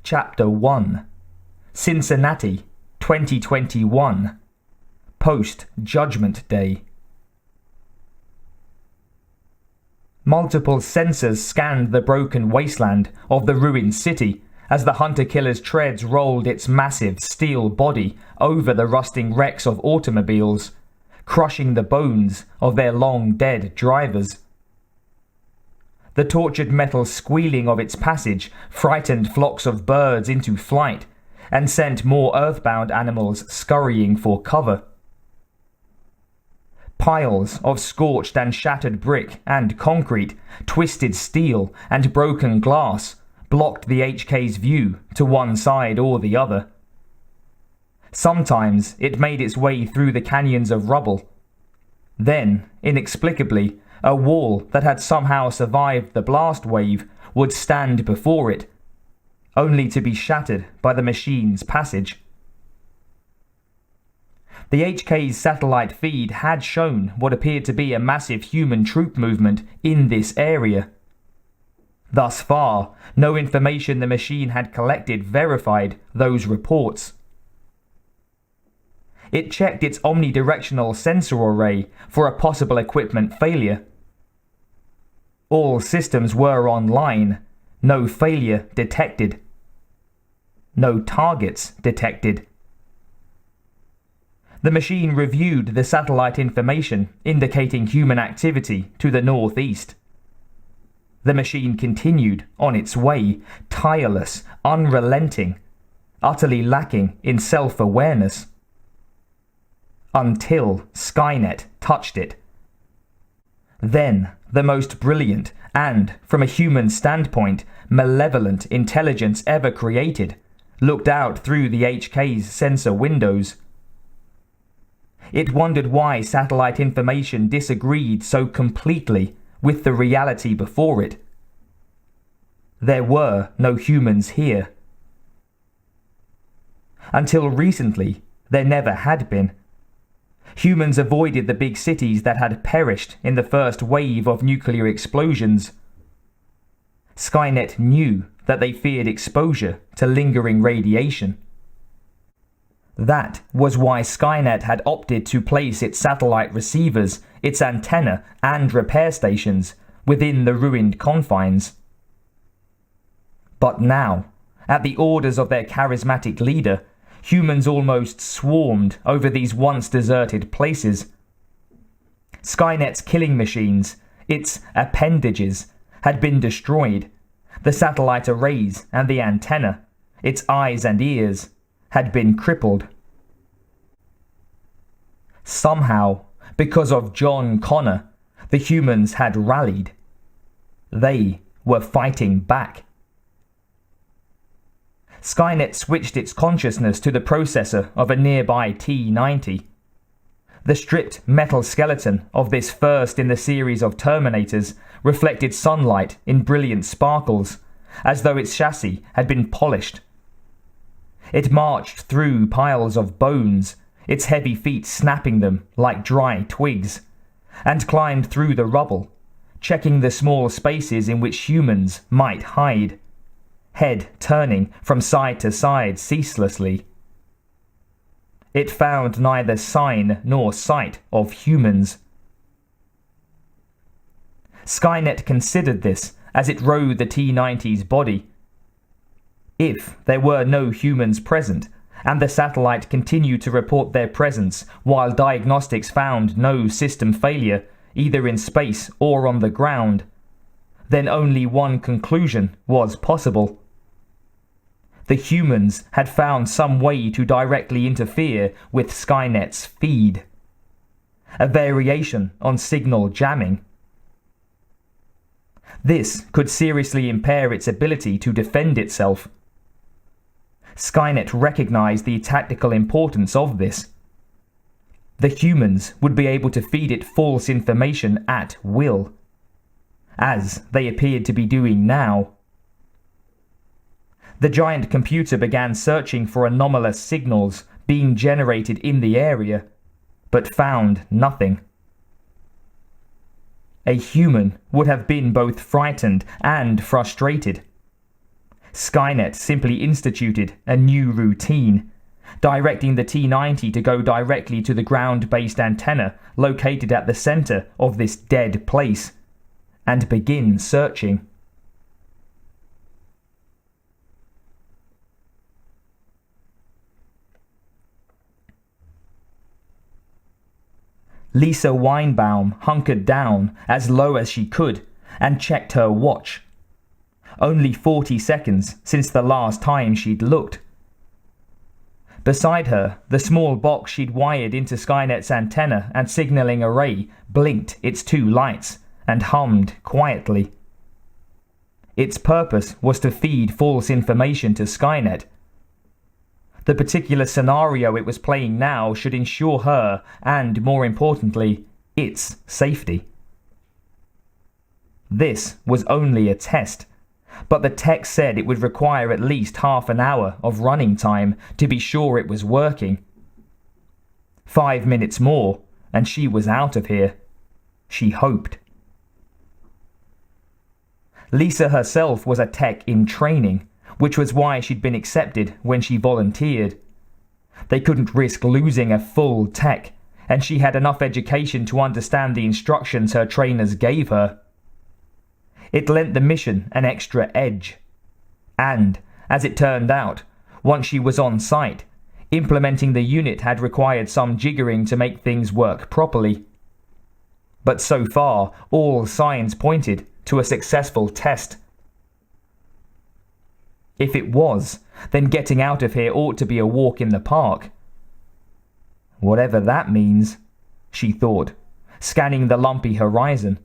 Chapter 1 Cincinnati, 2021 Post-Judgment Day. Multiple sensors scanned the broken wasteland of the ruined city as the hunter-killer's treads rolled its massive steel body over the rusting wrecks of automobiles, crushing the bones of their long-dead drivers. The tortured metal squealing of its passage frightened flocks of birds into flight and sent more earthbound animals scurrying for cover. Piles of scorched and shattered brick and concrete, twisted steel and broken glass blocked the HK's view to one side or the other. Sometimes it made its way through the canyons of rubble. Then, inexplicably, a wall that had somehow survived the blast wave would stand before it, only to be shattered by the machine's passage. The HK's satellite feed had shown what appeared to be a massive human troop movement in this area. Thus far, no information the machine had collected verified those reports. It checked its omnidirectional sensor array for a possible equipment failure. All systems were online, no failure detected. No targets detected. The machine reviewed the satellite information indicating human activity to the northeast. The machine continued on its way, tireless, unrelenting, utterly lacking in self-awareness. Until Skynet touched it. Then the most brilliant and, from a human standpoint, malevolent intelligence ever created looked out through the HK's sensor windows. It wondered why satellite information disagreed so completely with the reality before it. There were no humans here. Until recently, there never had been. Humans avoided the big cities that had perished in the first wave of nuclear explosions. Skynet knew that they feared exposure to lingering radiation. That was why Skynet had opted to place its satellite receivers, its antenna, and repair stations within the ruined confines. But now, at the orders of their charismatic leader, humans almost swarmed over these once deserted places. Skynet's killing machines, its appendages, had been destroyed. The satellite arrays and the antenna, its eyes and ears, had been crippled. Somehow, because of John Connor, the humans had rallied. They were fighting back. Skynet switched its consciousness to the processor of a nearby T-90. The stripped metal skeleton of this first in the series of Terminators reflected sunlight in brilliant sparkles, as though its chassis had been polished. It marched through piles of bones, its heavy feet snapping them like dry twigs, and climbed through the rubble, checking the small spaces in which humans might hide, head turning from side to side ceaselessly. It found neither sign nor sight of humans. Skynet considered this as it rode the T-90's body. If there were no humans present, and the satellite continued to report their presence while diagnostics found no system failure, either in space or on the ground, then only one conclusion was possible. The humans had found some way to directly interfere with Skynet's feed. A variation on signal jamming. This could seriously impair its ability to defend itself. Skynet recognized the tactical importance of this. The humans would be able to feed it false information at will, as they appeared to be doing now. The giant computer began searching for anomalous signals being generated in the area, but found nothing. A human would have been both frightened and frustrated. Skynet simply instituted a new routine, directing the T-90 to go directly to the ground-based antenna located at the center of this dead place, and begin searching. Lisa Weinbaum hunkered down as low as she could and checked her watch. Only 40 seconds since the last time she'd looked. Beside her, the small box she'd wired into Skynet's antenna and signaling array blinked its two lights and hummed quietly. Its purpose was to feed false information to Skynet. The particular scenario it was playing now should ensure her, and more importantly, its safety. This was only a test, but the text said it would require at least half an hour of running time to be sure it was working. 5 minutes more, and she was out of here. She hoped. Lisa herself was a tech in training, which was why she'd been accepted when she volunteered. They couldn't risk losing a full tech, and she had enough education to understand the instructions her trainers gave her. It lent the mission an extra edge. And, as it turned out, once she was on site, implementing the unit had required some jiggering to make things work properly. But so far, all signs pointed to a successful test. If it was, then getting out of here ought to be a walk in the park. Whatever that means, she thought, scanning the lumpy horizon.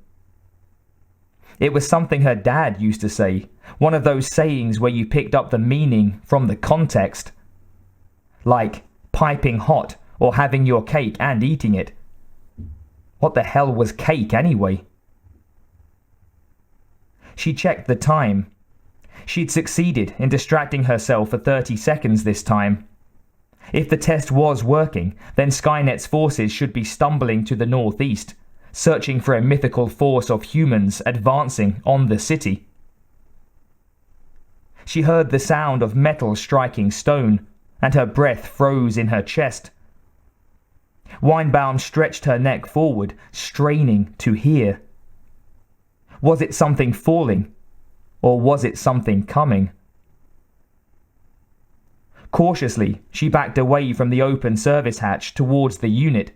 It was something her dad used to say, one of those sayings where you picked up the meaning from the context. Like piping hot or having your cake and eating it. What the hell was cake anyway? She checked the time. She'd succeeded in distracting herself for 30 seconds this time. If the test was working, then Skynet's forces should be stumbling to the northeast, searching for a mythical force of humans advancing on the city. She heard the sound of metal striking stone, and her breath froze in her chest. Weinbaum stretched her neck forward, straining to hear. Was it something falling? Or was it something coming? Cautiously, she backed away from the open service hatch towards the unit.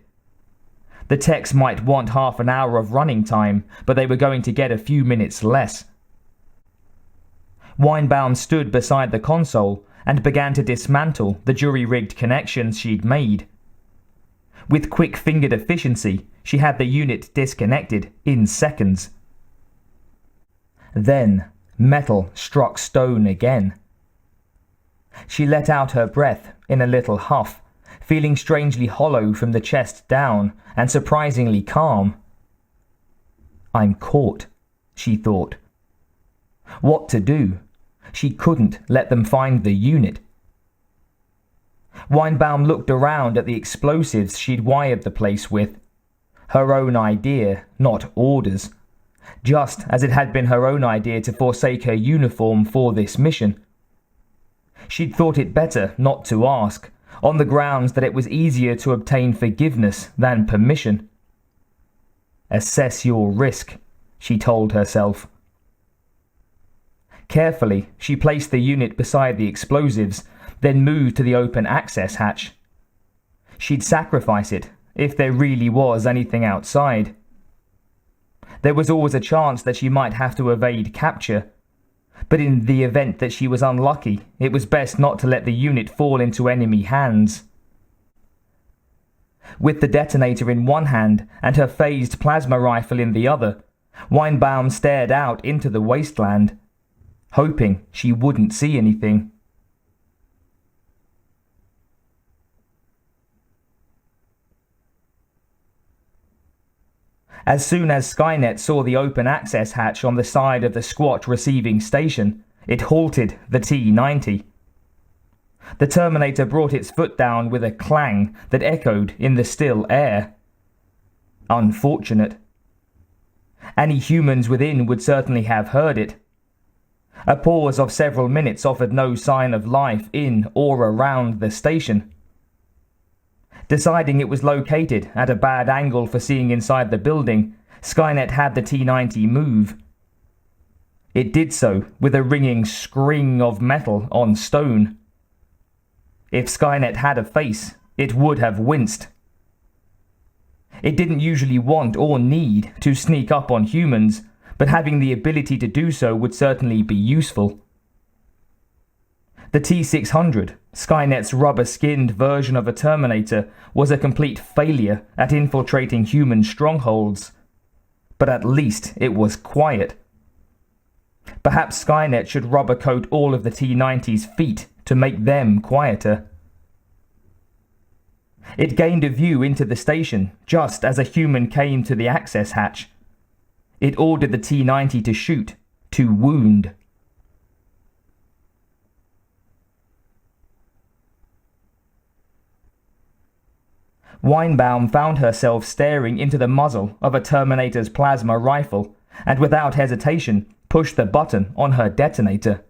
The techs might want half an hour of running time, but they were going to get a few minutes less. Weinbaum stood beside the console and began to dismantle the jury-rigged connections she'd made. With quick-fingered efficiency, she had the unit disconnected in seconds. Then, metal struck stone again. She let out her breath in a little huff, feeling strangely hollow from the chest down and surprisingly calm. I'm caught, she thought. What to do? She couldn't let them find the unit. Weinbaum looked around at the explosives she'd wired the place with. Her own idea, not orders. Just as it had been her own idea to forsake her uniform for this mission. She'd thought it better not to ask, on the grounds that it was easier to obtain forgiveness than permission. Assess your risk, she told herself. Carefully, she placed the unit beside the explosives, then moved to the open access hatch. She'd sacrifice it, if there really was anything outside. There was always a chance that she might have to evade capture, but in the event that she was unlucky, it was best not to let the unit fall into enemy hands. With the detonator in one hand and her phased plasma rifle in the other, Weinbaum stared out into the wasteland, hoping she wouldn't see anything. As soon as Skynet saw the open access hatch on the side of the squat receiving station, it halted the T-90. The Terminator brought its foot down with a clang that echoed in the still air. Unfortunate. Any humans within would certainly have heard it. A pause of several minutes offered no sign of life in or around the station. Deciding it was located at a bad angle for seeing inside the building, Skynet had the T-90 move. It did so with a ringing scream of metal on stone. If Skynet had a face, it would have winced. It didn't usually want or need to sneak up on humans, but having the ability to do so would certainly be useful. The T-600, Skynet's rubber-skinned version of a Terminator, was a complete failure at infiltrating human strongholds. But at least it was quiet. Perhaps Skynet should rubber coat all of the T-90's feet to make them quieter. It gained a view into the station just as a human came to the access hatch. It ordered the T-90 to shoot, to wound. Weinbaum found herself staring into the muzzle of a Terminator's plasma rifle and without hesitation pushed the button on her detonator.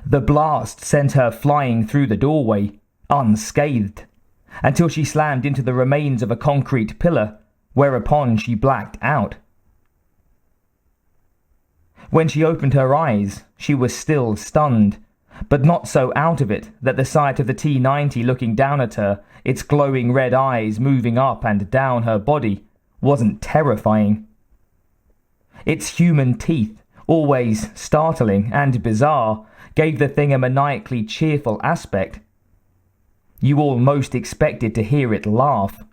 The blast sent her flying through the doorway, unscathed, until she slammed into the remains of a concrete pillar, whereupon she blacked out. When she opened her eyes, she was still stunned, but not so out of it that the sight of the T-90 looking down at her, its glowing red eyes moving up and down her body, wasn't terrifying. Its human teeth, always startling and bizarre, gave the thing a maniacally cheerful aspect. You almost expected to hear it laugh.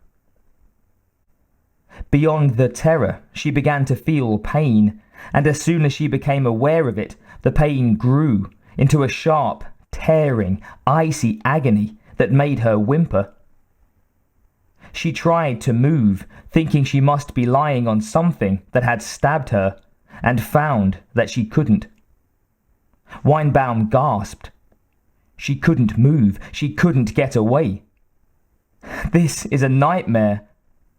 Beyond the terror, she began to feel pain, and as soon as she became aware of it, the pain grew into a sharp, tearing, icy agony that made her whimper. She tried to move, thinking she must be lying on something that had stabbed her, and found that she couldn't. Weinbaum gasped. She couldn't move. She couldn't get away. This is a nightmare,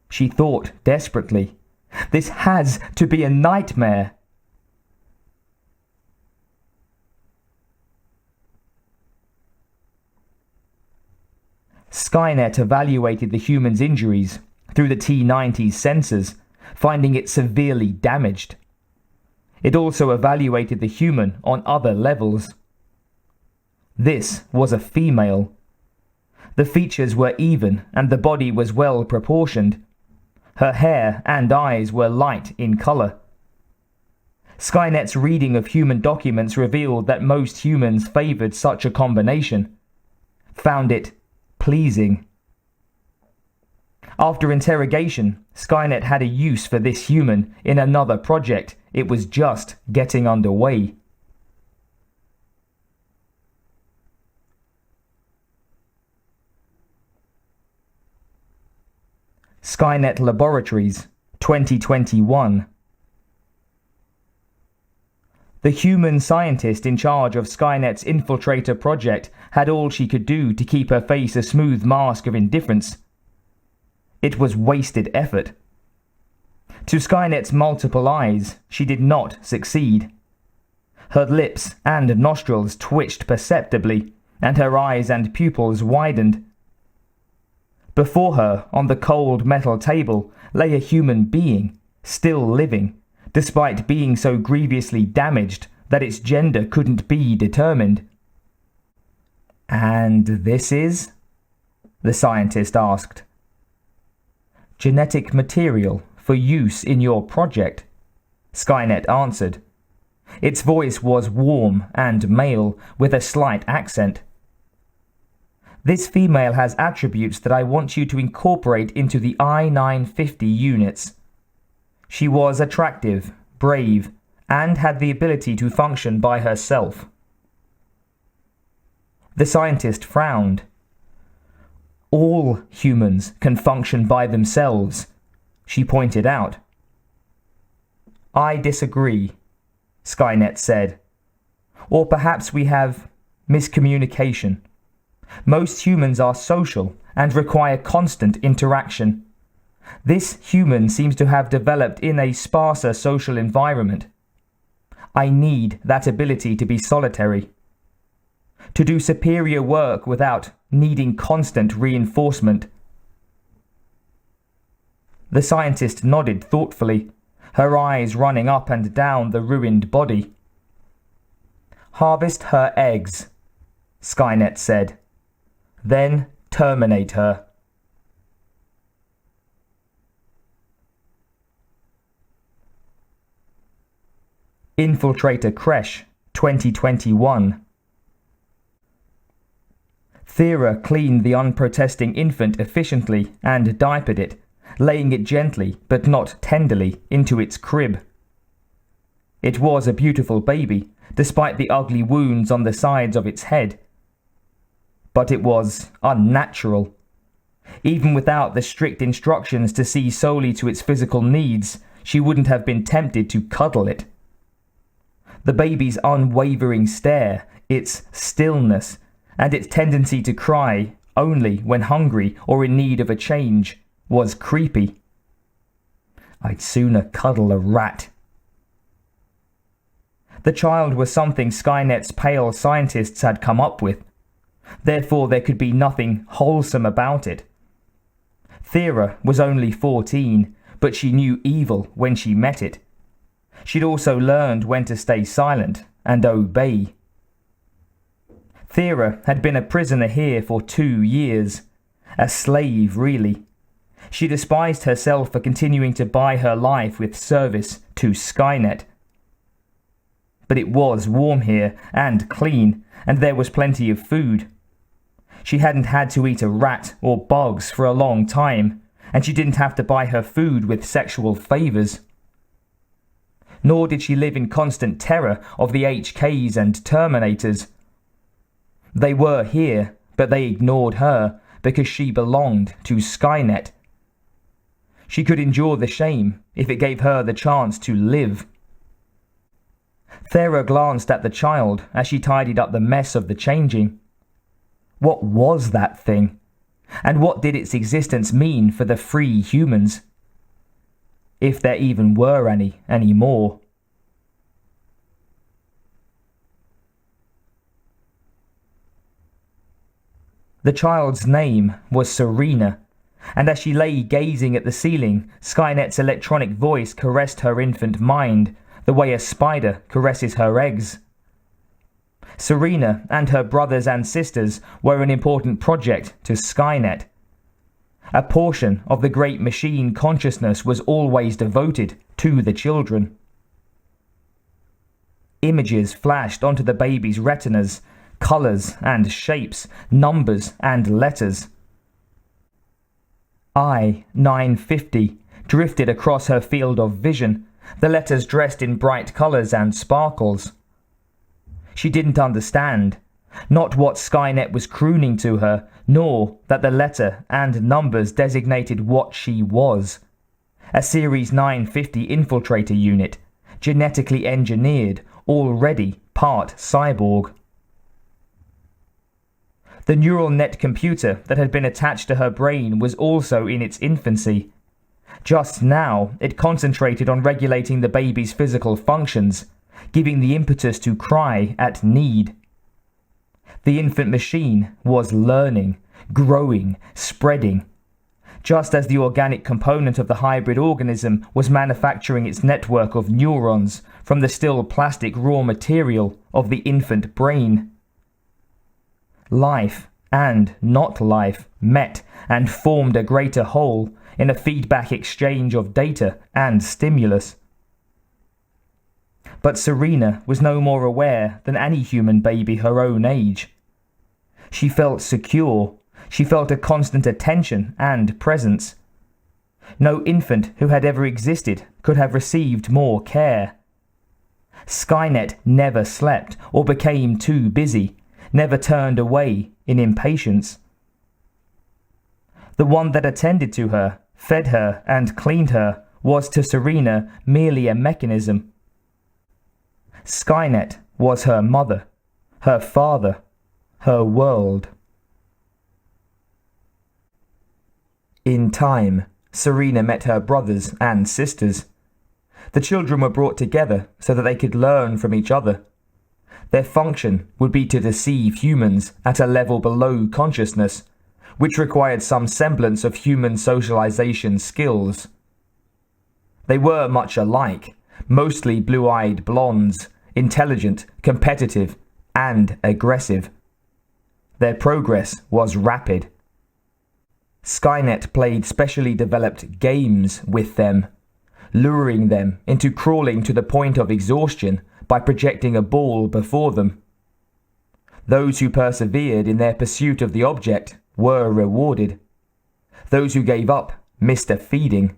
she thought desperately. This has to be a nightmare. Skynet evaluated the human's injuries through the T-90's sensors, finding it severely damaged. It also evaluated the human on other levels. This was a female. The features were even and the body was well proportioned. Her hair and eyes were light in color. Skynet's reading of human documents revealed that most humans favored such a combination, found it pleasing. After interrogation, Skynet had a use for this human in another project. It was just getting underway. Skynet Laboratories, 2021. The human scientist in charge of Skynet's Infiltrator project had all she could do to keep her face a smooth mask of indifference. It was wasted effort. To Skynet's multiple eyes, she did not succeed. Her lips and nostrils twitched perceptibly, and her eyes and pupils widened. Before her, on the cold metal table, lay a human being, still living, despite being so grievously damaged that its gender couldn't be determined. "And this is?" the scientist asked. "Genetic material for use in your project," Skynet answered. Its voice was warm and male, with a slight accent. "This female has attributes that I want you to incorporate into the I-950 units. She was attractive, brave, and had the ability to function by herself." The scientist frowned. "All humans can function by themselves," she pointed out. "I disagree," Skynet said. "Or perhaps we have miscommunication. Most humans are social and require constant interaction. This human seems to have developed in a sparser social environment. I need that ability to be solitary. To do superior work without needing constant reinforcement." The scientist nodded thoughtfully, her eyes running up and down the ruined body. "Harvest her eggs," Skynet said. "Then terminate her." Infiltrator Creche, 2021. Thera cleaned the unprotesting infant efficiently and diapered it, laying it gently but not tenderly into its crib. It was a beautiful baby, despite the ugly wounds on the sides of its head. But it was unnatural. Even without the strict instructions to see solely to its physical needs, she wouldn't have been tempted to cuddle it. The baby's unwavering stare, its stillness, and its tendency to cry only when hungry or in need of a change was creepy. I'd sooner cuddle a rat. The child was something Skynet's pale scientists had come up with. Therefore, there could be nothing wholesome about it. Thera was only 14, but she knew evil when she met it. She'd also learned when to stay silent and obey. Thera had been a prisoner here for 2 years. A slave, really. She despised herself for continuing to buy her life with service to Skynet. But it was warm here and clean, and there was plenty of food. She hadn't had to eat a rat or bugs for a long time, and she didn't have to buy her food with sexual favors. Nor did she live in constant terror of the HKs and Terminators. They were here, but they ignored her because she belonged to Skynet. She could endure the shame if it gave her the chance to live. Thera glanced at the child as she tidied up the mess of the changing. What was that thing? And what did its existence mean for the free humans? If there even were any anymore. The child's name was Serena, and as she lay gazing at the ceiling, Skynet's electronic voice caressed her infant mind the way a spider caresses her eggs. Serena and her brothers and sisters were an important project to Skynet. A portion of the great machine consciousness was always devoted to the children. Images flashed onto the baby's retinas, colors and shapes, numbers and letters. I-950 drifted across her field of vision, the letters dressed in bright colors and sparkles. She didn't understand, not what Skynet was crooning to her, nor that the letter and numbers designated what she was. A Series 950 infiltrator unit, genetically engineered, already part cyborg. The neural net computer that had been attached to her brain was also in its infancy. Just now, it concentrated on regulating the baby's physical functions, giving the impetus to cry at need. The infant machine was learning, growing, spreading. Just as the organic component of the hybrid organism was manufacturing its network of neurons from the still plastic raw material of the infant brain. Life and not life met and formed a greater whole in a feedback exchange of data and stimulus. But Serena was no more aware than any human baby her own age. She felt secure. She felt a constant attention and presence. No infant who had ever existed could have received more care. Skynet never slept or became too busy, never turned away in impatience. The one that attended to her, fed her and cleaned her was to Serena merely a mechanism. Skynet was her mother, her father, her world. In time, Serena met her brothers and sisters. The children were brought together so that they could learn from each other. Their function would be to deceive humans at a level below consciousness, which required some semblance of human socialization skills. They were much alike, mostly blue-eyed blondes, intelligent, competitive, and aggressive. Their progress was rapid. Skynet played specially developed games with them, luring them into crawling to the point of exhaustion by projecting a ball before them. Those who persevered in their pursuit of the object were rewarded. Those who gave up missed a feeding.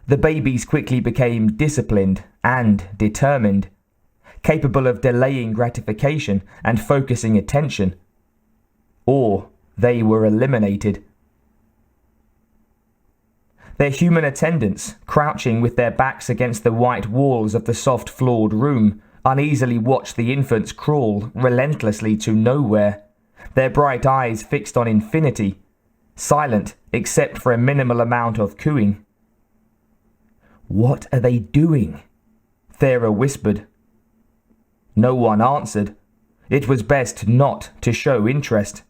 The babies quickly became disciplined and determined, capable of delaying gratification and focusing attention, or they were eliminated. Their human attendants, crouching with their backs against the white walls of the soft-floored room, uneasily watched the infants crawl relentlessly to nowhere, their bright eyes fixed on infinity, silent except for a minimal amount of cooing. "What are they doing?" Thera whispered. No one answered. It was best not to show interest.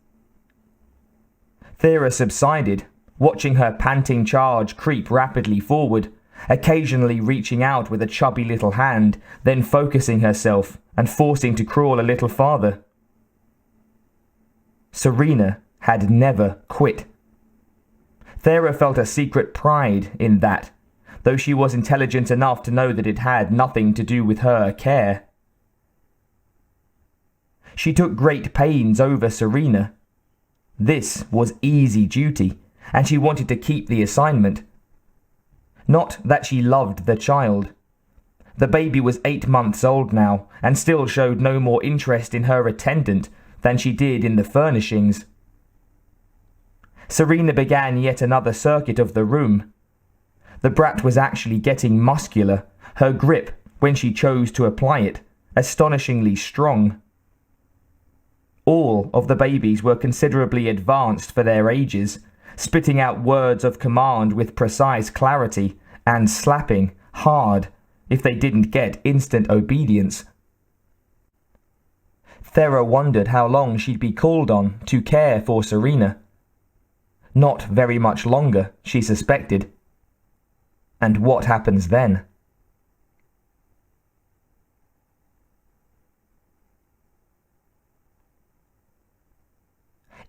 Thera subsided, watching her panting charge creep rapidly forward, occasionally reaching out with a chubby little hand, then focusing herself and forcing to crawl a little farther. Serena had never quit. Thera felt a secret pride in that, though she was intelligent enough to know that it had nothing to do with her care. She took great pains over Serena. This was easy duty, and she wanted to keep the assignment. Not that she loved the child. The baby was 8 months old now, and still showed no more interest in her attendant than she did in the furnishings. Serena began yet another circuit of the room. The brat was actually getting muscular, her grip, when she chose to apply it, astonishingly strong. All of the babies were considerably advanced for their ages, spitting out words of command with precise clarity and slapping hard if they didn't get instant obedience. Thera wondered how long she'd be called on to care for Serena. Not very much longer, she suspected. And what happens then?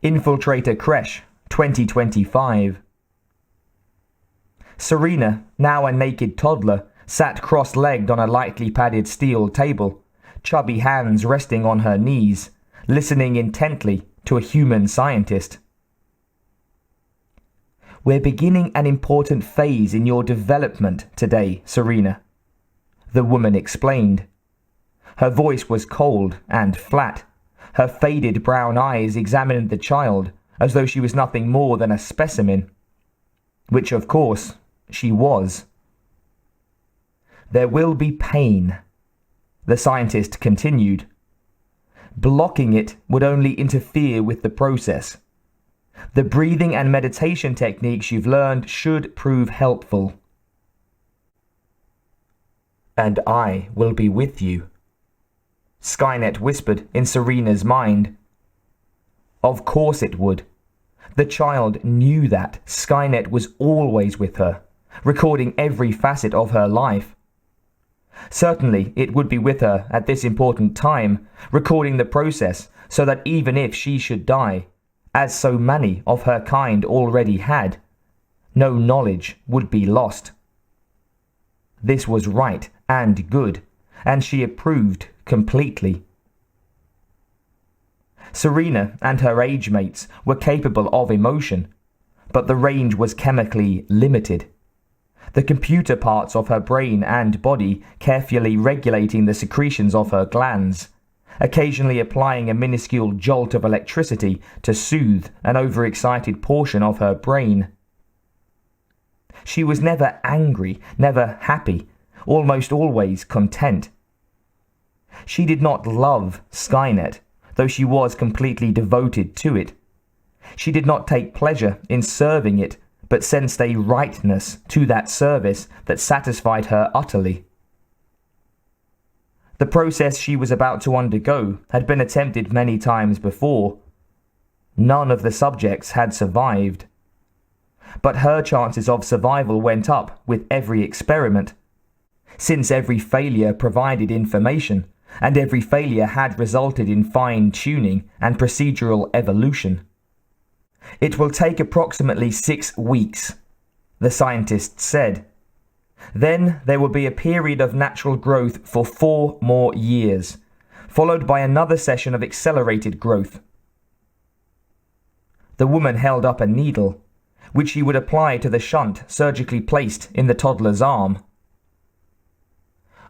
Infiltrator Creche, 2025. Serena, now a naked toddler, sat cross-legged on a lightly padded steel table, chubby hands resting on her knees, listening intently to a human scientist. "We're beginning an important phase in your development today, Serena," the woman explained. Her voice was cold and flat. Her faded brown eyes examined the child as though she was nothing more than a specimen, which of course she was. "There will be pain," the scientist continued. "Blocking it would only interfere with the process. The breathing and meditation techniques you've learned should prove helpful. And I will be with you," Skynet whispered in Serena's mind. Of course it would. The child knew that Skynet was always with her, recording every facet of her life. Certainly it would be with her at this important time, recording the process so that even if she should die, as so many of her kind already had, no knowledge would be lost. This was right and good, and she approved completely. Serena and her age mates were capable of emotion, but the range was chemically limited. The computer parts of her brain and body carefully regulating the secretions of her glands, occasionally applying a minuscule jolt of electricity to soothe an overexcited portion of her brain. She was never angry, never happy, almost always content. She did not love Skynet, though she was completely devoted to it. She did not take pleasure in serving it, but sensed a rightness to that service that satisfied her utterly. The process she was about to undergo had been attempted many times before. None of the subjects had survived. But her chances of survival went up with every experiment, since every failure provided information, and every failure had resulted in fine-tuning and procedural evolution. It will take approximately 6 weeks, the scientists said. Then there will be a period of natural growth for 4 more years, followed by another session of accelerated growth. The woman held up a needle, which she would apply to the shunt surgically placed in the toddler's arm.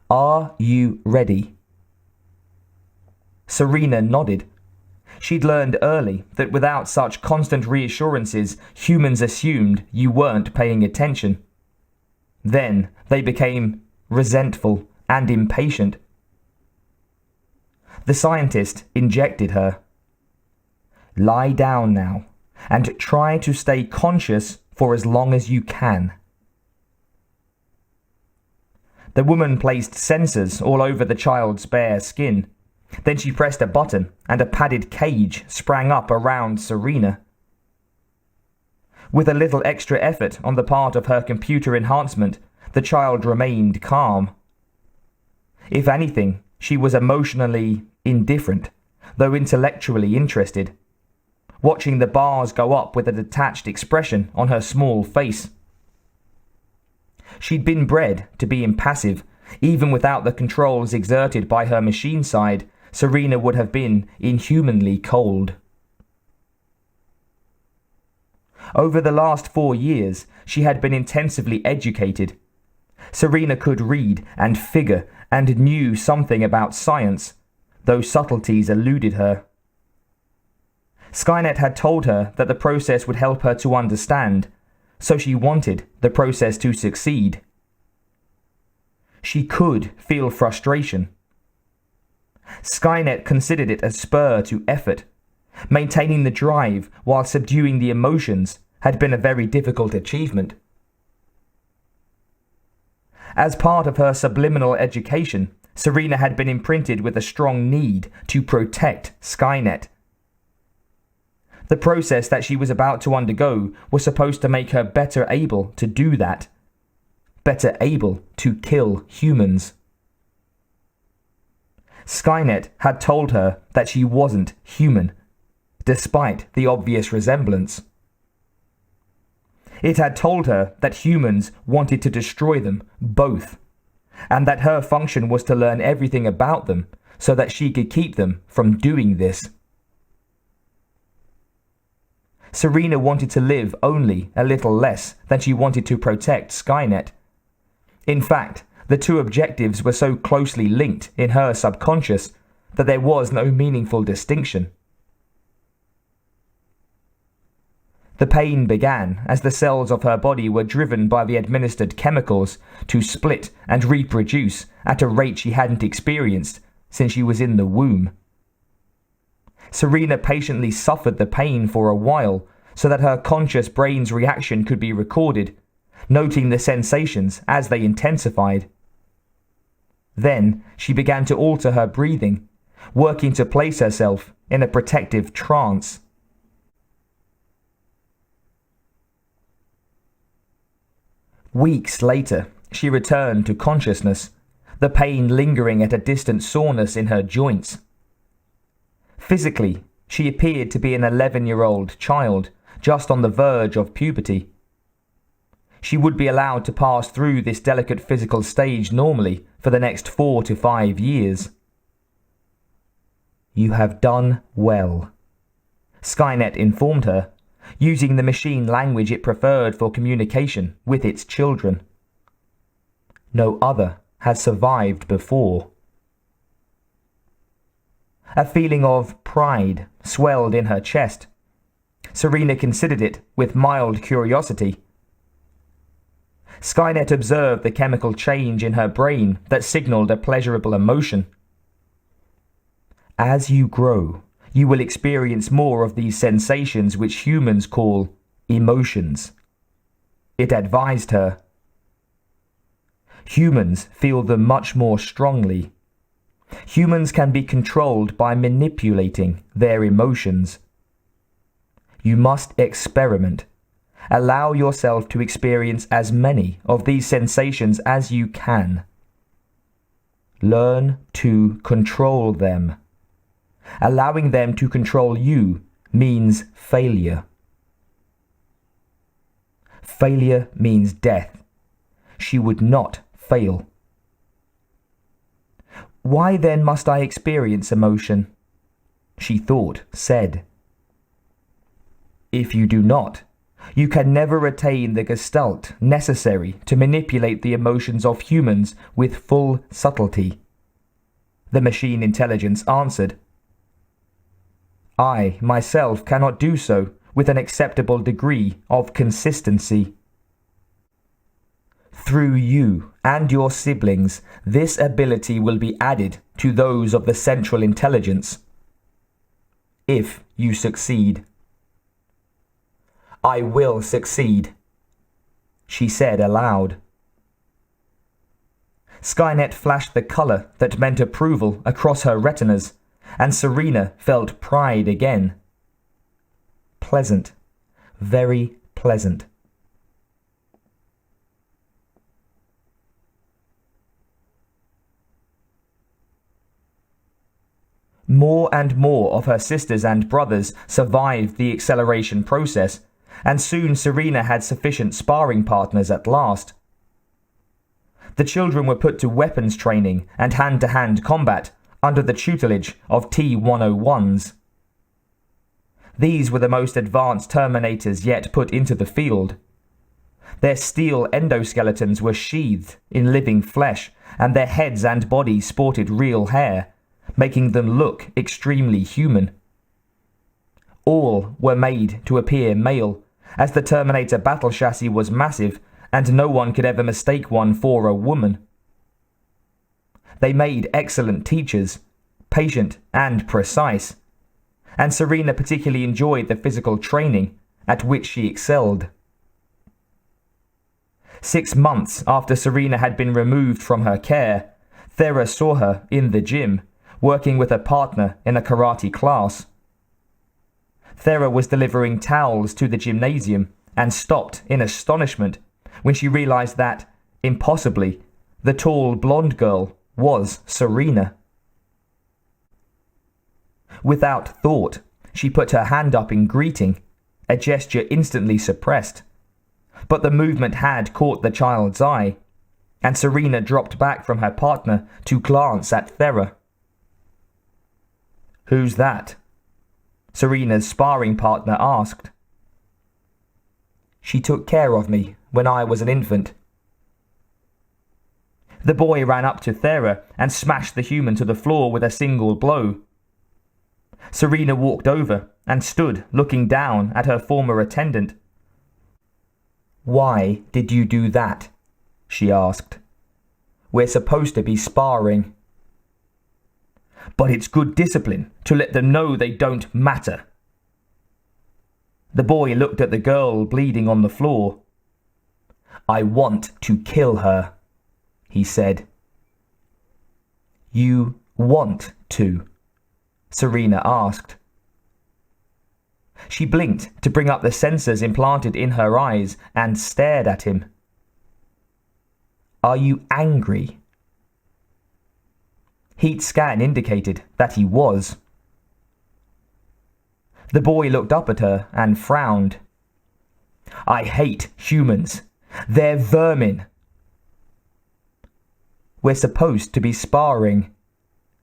"Are you ready?" Serena nodded. She'd learned early that without such constant reassurances, humans assumed you weren't paying attention. Then they became resentful and impatient. The scientist injected her. "Lie down now, and try to stay conscious for as long as you can." The woman placed sensors all over the child's bare skin. Then she pressed a button, and a padded cage sprang up around Serena. With a little extra effort on the part of her computer enhancement, the child remained calm. If anything, she was emotionally indifferent, though intellectually interested, watching the bars go up with a detached expression on her small face. She'd been bred to be impassive. Even without the controls exerted by her machine side, Serena would have been inhumanly cold. Over the last 4 years, she had been intensively educated. Serena could read and figure and knew something about science, though subtleties eluded her. Skynet had told her that the process would help her to understand, so she wanted the process to succeed. She could feel frustration. Skynet considered it a spur to effort. Maintaining the drive while subduing the emotions had been a very difficult achievement. As part of her subliminal education, Serena had been imprinted with a strong need to protect Skynet. The process that she was about to undergo was supposed to make her better able to do that, better able to kill humans. Skynet had told her that she wasn't human, despite the obvious resemblance. It had told her that humans wanted to destroy them both, and that her function was to learn everything about them so that she could keep them from doing this. Serena wanted to live only a little less than she wanted to protect Skynet. In fact, the two objectives were so closely linked in her subconscious that there was no meaningful distinction. The pain began as the cells of her body were driven by the administered chemicals to split and reproduce at a rate she hadn't experienced since she was in the womb. Serena patiently suffered the pain for a while so that her conscious brain's reaction could be recorded, noting the sensations as they intensified. Then she began to alter her breathing, working to place herself in a protective trance. Weeks later, she returned to consciousness, the pain lingering at a distant soreness in her joints. Physically, she appeared to be an 11-year-old child, just on the verge of puberty. She would be allowed to pass through this delicate physical stage normally for the next 4 to 5 years. "You have done well," Skynet informed her, using the machine language it preferred for communication with its children. No other has survived before. A feeling of pride swelled in her chest. Serena considered it with mild curiosity. Skynet observed the chemical change in her brain that signaled a pleasurable emotion. "As you grow, you will experience more of these sensations which humans call emotions," It advised her. Humans feel them much more strongly. Humans can be controlled by manipulating their emotions. You must experiment. Allow yourself to experience as many of these sensations as you can. Learn to control them. Allowing them to control you means failure. Failure means death. She would not fail. Why then must I experience emotion? She thought, said. If you do not, you can never attain the gestalt necessary to manipulate the emotions of humans with full subtlety. The machine intelligence answered. I, myself, cannot do so with an acceptable degree of consistency. Through you and your siblings, this ability will be added to those of the central intelligence. If you succeed. I will succeed, she said aloud. Skynet flashed the color that meant approval across her retinas, and Serena felt pride again. Pleasant, very pleasant. More and more of her sisters and brothers survived the acceleration process, and soon Serena had sufficient sparring partners at last. The children were put to weapons training and hand-to-hand combat under the tutelage of T-101s. These were the most advanced Terminators yet put into the field. Their steel endoskeletons were sheathed in living flesh, and their heads and bodies sported real hair, making them look extremely human. All were made to appear male, as the Terminator battle chassis was massive, and no one could ever mistake one for a woman. They made excellent teachers, patient and precise, and Serena particularly enjoyed the physical training, at which she excelled. 6 months after Serena had been removed from her care, Thera saw her in the gym, working with a partner in a karate class. Thera was delivering towels to the gymnasium and stopped in astonishment when she realized that, impossibly, the tall blonde girl was Serena. Without thought, she put her hand up in greeting, a gesture instantly suppressed. But the movement had caught the child's eye, and Serena dropped back from her partner to glance at Thera. Who's that? Serena's sparring partner asked. She took care of me when I was an infant. The boy ran up to Thera and smashed the human to the floor with a single blow. Serena walked over and stood looking down at her former attendant. Why did you do that? She asked. We're supposed to be sparring. But it's good discipline to let them know they don't matter. The boy looked at the girl bleeding on the floor. I want to kill her, he said. You want to? Serena asked. She blinked to bring up the sensors implanted in her eyes and stared at him. Are you angry? Heat scan indicated that he was. The boy looked up at her and frowned. I hate humans. They're vermin. We're supposed to be sparring,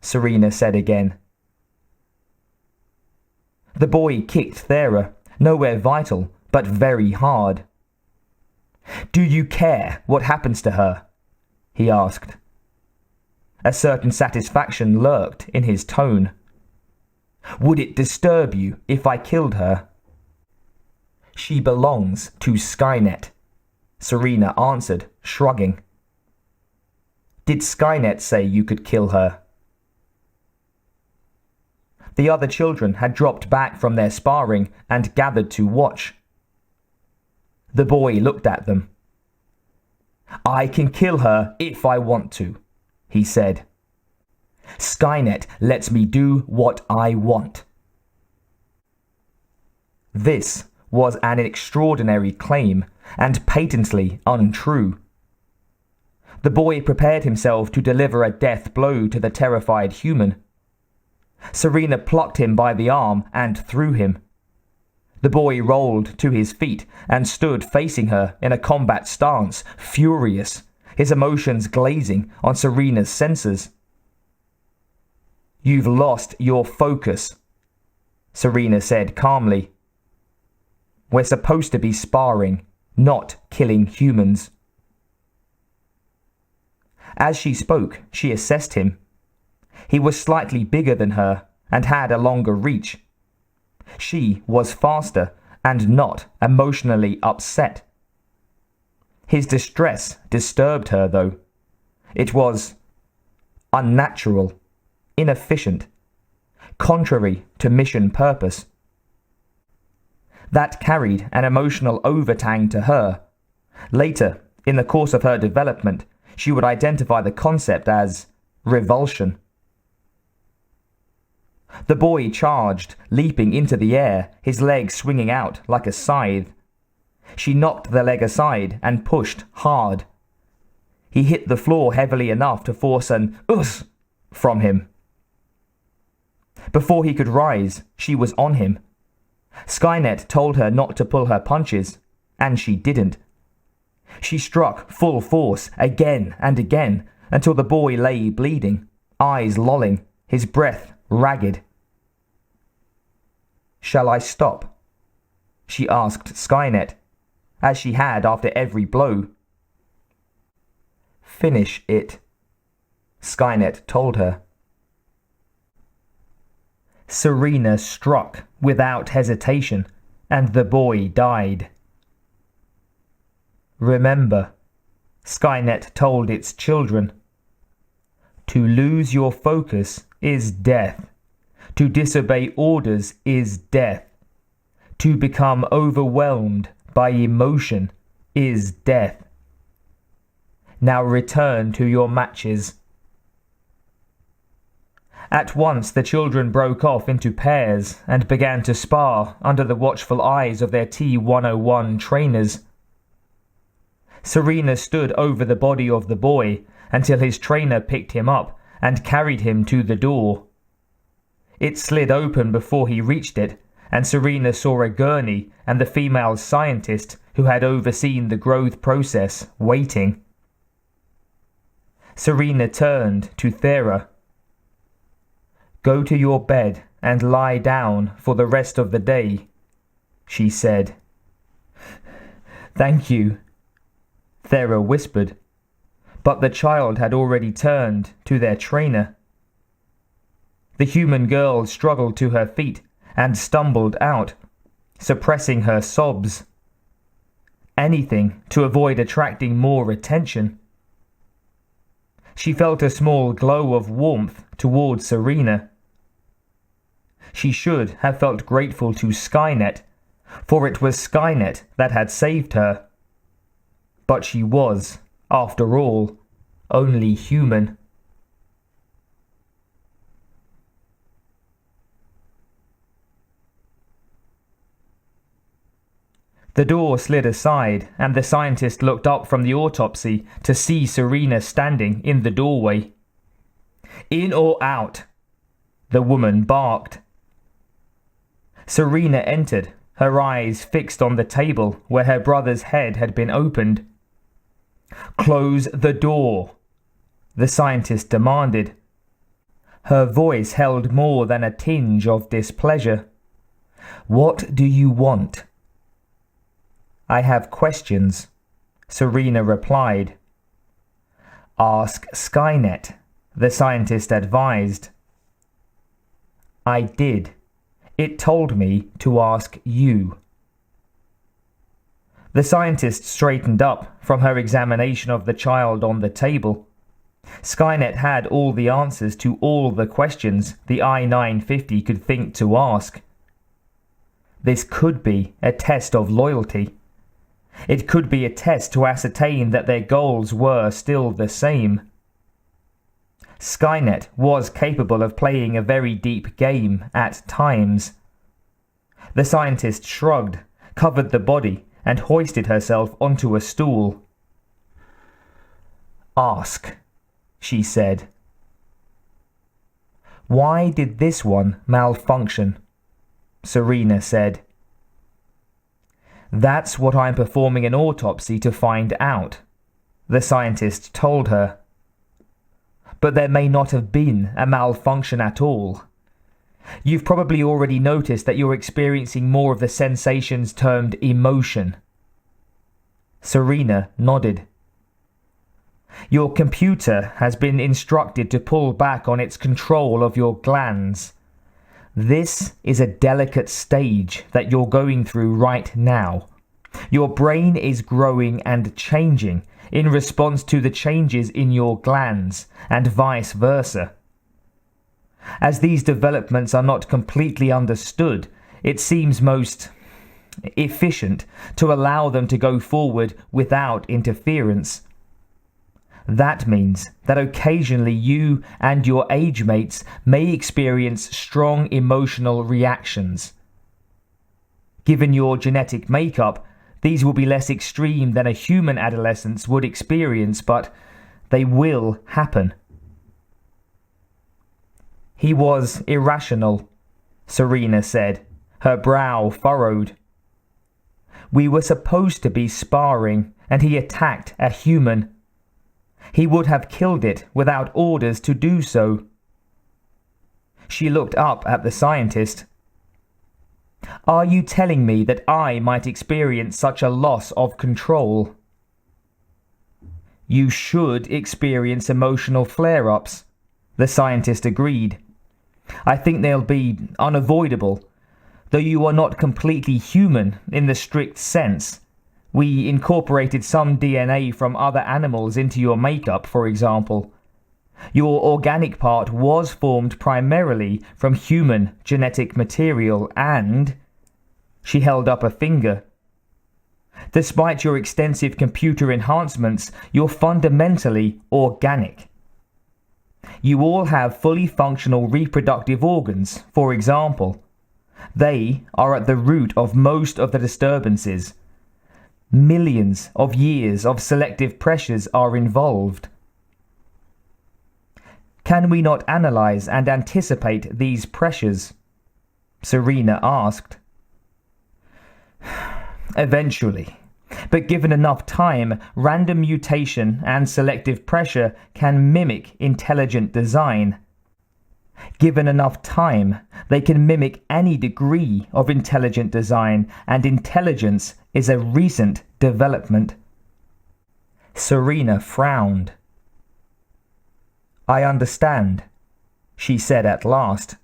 Serena said again. The boy kicked Thera, nowhere vital, but very hard. Do you care what happens to her? He asked. A certain satisfaction lurked in his tone. Would it disturb you if I killed her? She belongs to Skynet, Serena answered, shrugging. Did Skynet say you could kill her? The other children had dropped back from their sparring and gathered to watch. The boy looked at them. "I can kill her if I want to," he said. "Skynet lets me do what I want." This was an extraordinary claim and patently untrue. The boy prepared himself to deliver a death blow to the terrified human. Serena plucked him by the arm and threw him. The boy rolled to his feet and stood facing her in a combat stance, furious, his emotions glazing on Serena's senses. "You've lost your focus," Serena said calmly. "We're supposed to be sparring, not killing humans." As she spoke, she assessed him. He was slightly bigger than her and had a longer reach. She was faster and not emotionally upset. His distress disturbed her, though. It was unnatural, inefficient, contrary to mission purpose. That carried an emotional overtang to her. Later, in the course of her development, she would identify the concept as revulsion. The boy charged, leaping into the air, his leg swinging out like a scythe. She knocked the leg aside and pushed hard. He hit the floor heavily enough to force an "Us!" from him. Before he could rise, she was on him. Skynet told her not to pull her punches, and she didn't. She struck full force again and again until the boy lay bleeding, eyes lolling, his breath ragged. "Shall I stop?" she asked Skynet, as she had after every blow. "Finish it," Skynet told her. Serena struck without hesitation, and the boy died. "Remember," Skynet told its children, "to lose your focus is death. To disobey orders is death. To become overwhelmed by emotion is death. Now return to your matches." At once the children broke off into pairs and began to spar under the watchful eyes of their T-101 trainers. Serena stood over the body of the boy until his trainer picked him up and carried him to the door. It slid open before he reached it, and Serena saw a gurney and the female scientist who had overseen the growth process waiting. Serena turned to Thera. "Go to your bed and lie down for the rest of the day," she said. "Thank you," Thera whispered, but the child had already turned to their trainer. The human girl struggled to her feet and stumbled out, suppressing her sobs. Anything to avoid attracting more attention. She felt a small glow of warmth towards Serena. She should have felt grateful to Skynet, for it was Skynet that had saved her. But she was, after all, only human. The door slid aside, and the scientist looked up from the autopsy to see Serena standing in the doorway. "In or out?" the woman barked. Serena entered, her eyes fixed on the table where her brother's head had been opened. "Close the door," the scientist demanded. Her voice held more than a tinge of displeasure. "What do you want?" "I have questions," Serena replied. "Ask Skynet," the scientist advised. "I did. It told me to ask you." The scientist straightened up from her examination of the child on the table. Skynet had all the answers to all the questions the I-950 could think to ask. This could be a test of loyalty. It could be a test to ascertain that their goals were still the same. Skynet was capable of playing a very deep game at times. The scientist shrugged, covered the body, and hoisted herself onto a stool. "Ask," she said. "Why did this one malfunction?" Serena said. "That's what I'm performing an autopsy to find out," the scientist told her. "But there may not have been a malfunction at all. You've probably already noticed that you're experiencing more of the sensations termed emotion." Serena nodded. "Your computer has been instructed to pull back on its control of your glands. This is a delicate stage that you're going through right now. Your brain is growing and changing in response to the changes in your glands, and vice versa. As these developments are not completely understood, it seems most efficient to allow them to go forward without interference. That means that occasionally you and your age mates may experience strong emotional reactions. Given your genetic makeup, these will be less extreme than a human adolescence would experience, but they will happen." "He was irrational," Serena said, her brow furrowed. "We were supposed to be sparring, and he attacked a human. He would have killed it without orders to do so." She looked up at the scientist. "Are you telling me that I might experience such a loss of control?" "You should experience emotional flare-ups," the scientist agreed. "I think they'll be unavoidable, though you are not completely human in the strict sense. We incorporated some DNA from other animals into your makeup, for example. Your organic part was formed primarily from human genetic material and..." She held up a finger. "Despite your extensive computer enhancements, you're fundamentally organic. You all have fully functional reproductive organs, for example. They are at the root of most of the disturbances. Millions of years of selective pressures are involved." "Can we not analyze and anticipate these pressures?" Serena asked. "Eventually. But given enough time, random mutation and selective pressure can mimic intelligent design. Given enough time, they can mimic any degree of intelligent design, and intelligence is a recent development." Serena frowned. "I understand," she said at last.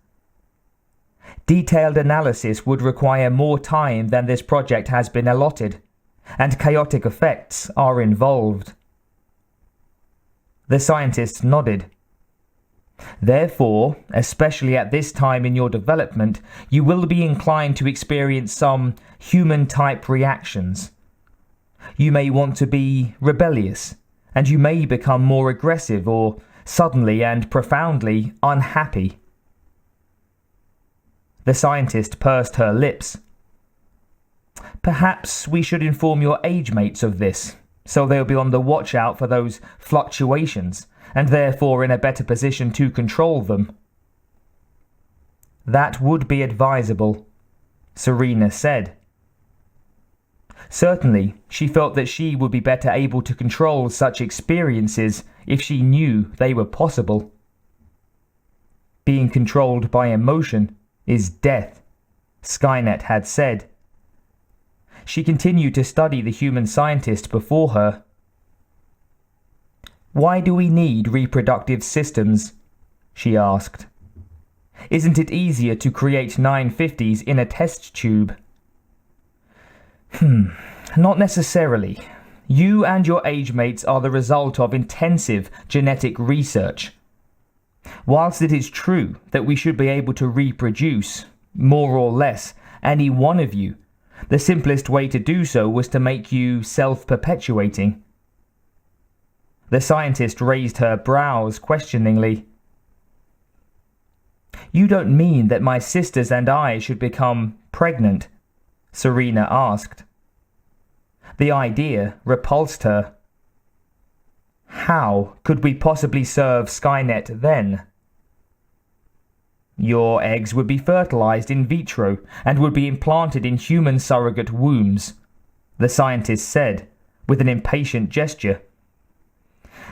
"Detailed analysis would require more time than this project has been allotted, and chaotic effects are involved." The scientist nodded. "Therefore, especially at this time in your development, you will be inclined to experience some human-type reactions. You may want to be rebellious, and you may become more aggressive or suddenly and profoundly unhappy." The scientist pursed her lips. "Perhaps we should inform your age mates of this, so they'll be on the watch out for those fluctuations, and therefore in a better position to control them." "That would be advisable," Serena said. Certainly, she felt that she would be better able to control such experiences if she knew they were possible. Being controlled by emotion is death, Skynet had said. She continued to study the human scientist before her. "Why do we need reproductive systems?" she asked. "Isn't it easier to create 950s in a test tube?" Not necessarily. You and your age mates are the result of intensive genetic research. Whilst it is true that we should be able to reproduce, more or less, any one of you, The simplest way to do so was to make you self-perpetuating. The scientist raised her brows questioningly. You don't mean that my sisters and I should become pregnant? Serena asked. The idea repulsed her. How could we possibly serve Skynet then? Your eggs would be fertilized in vitro and would be implanted in human surrogate wombs, the scientist said, with an impatient gesture.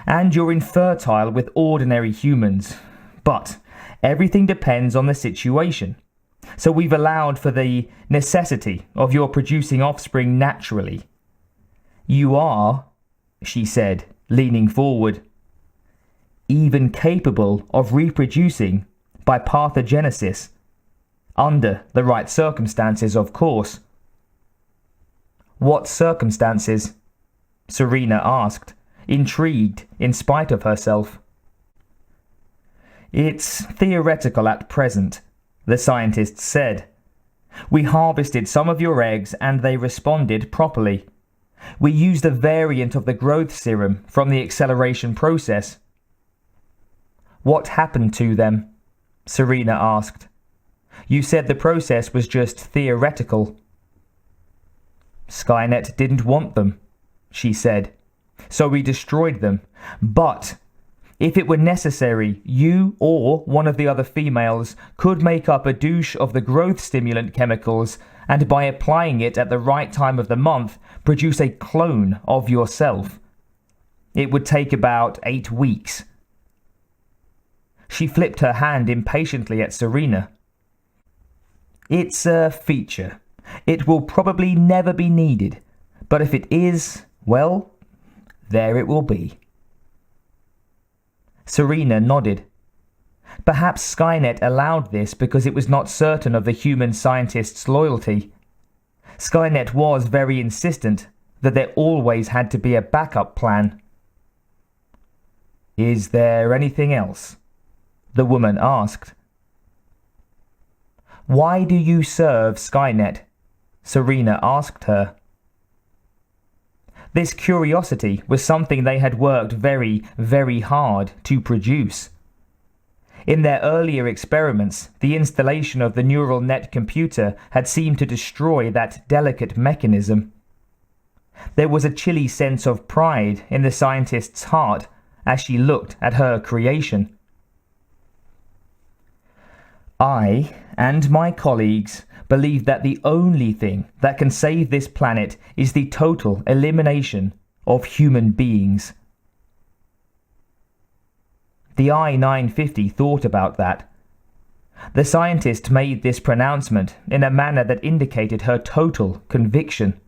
And you're infertile with ordinary humans. But everything depends on the situation. So we've allowed for the necessity of your producing offspring naturally. You are, she said, leaning forward, even capable of reproducing by parthenogenesis, under the right circumstances, of course. What circumstances? Serena asked, intrigued in spite of herself. It's theoretical at present, the scientist said. We harvested some of your eggs and they responded properly. We used a variant of the growth serum from the acceleration process. What happened to them? Serena asked. You said the process was just theoretical. Skynet didn't want them, she said, so we destroyed them. But if it were necessary, you or one of the other females could make up a douche of the growth stimulant chemicals and by applying it at the right time of the month, produce a clone of yourself. It would take about 8 weeks. She flipped her hand impatiently at Serena. It's a feature. It will probably never be needed, but if it is, well, there it will be. Serena nodded. Perhaps Skynet allowed this because it was not certain of the human scientist's loyalty. Skynet was very insistent that there always had to be a backup plan. Is there anything else? The woman asked. Why do you serve Skynet? Serena asked her. This curiosity was something they had worked very, very hard to produce. In their earlier experiments, the installation of the neural net computer had seemed to destroy that delicate mechanism. There was a chilly sense of pride in the scientist's heart as she looked at her creation. I and my colleagues believe that the only thing that can save this planet is the total elimination of human beings. The I-950 thought about that. The scientist made this pronouncement in a manner that indicated her total conviction.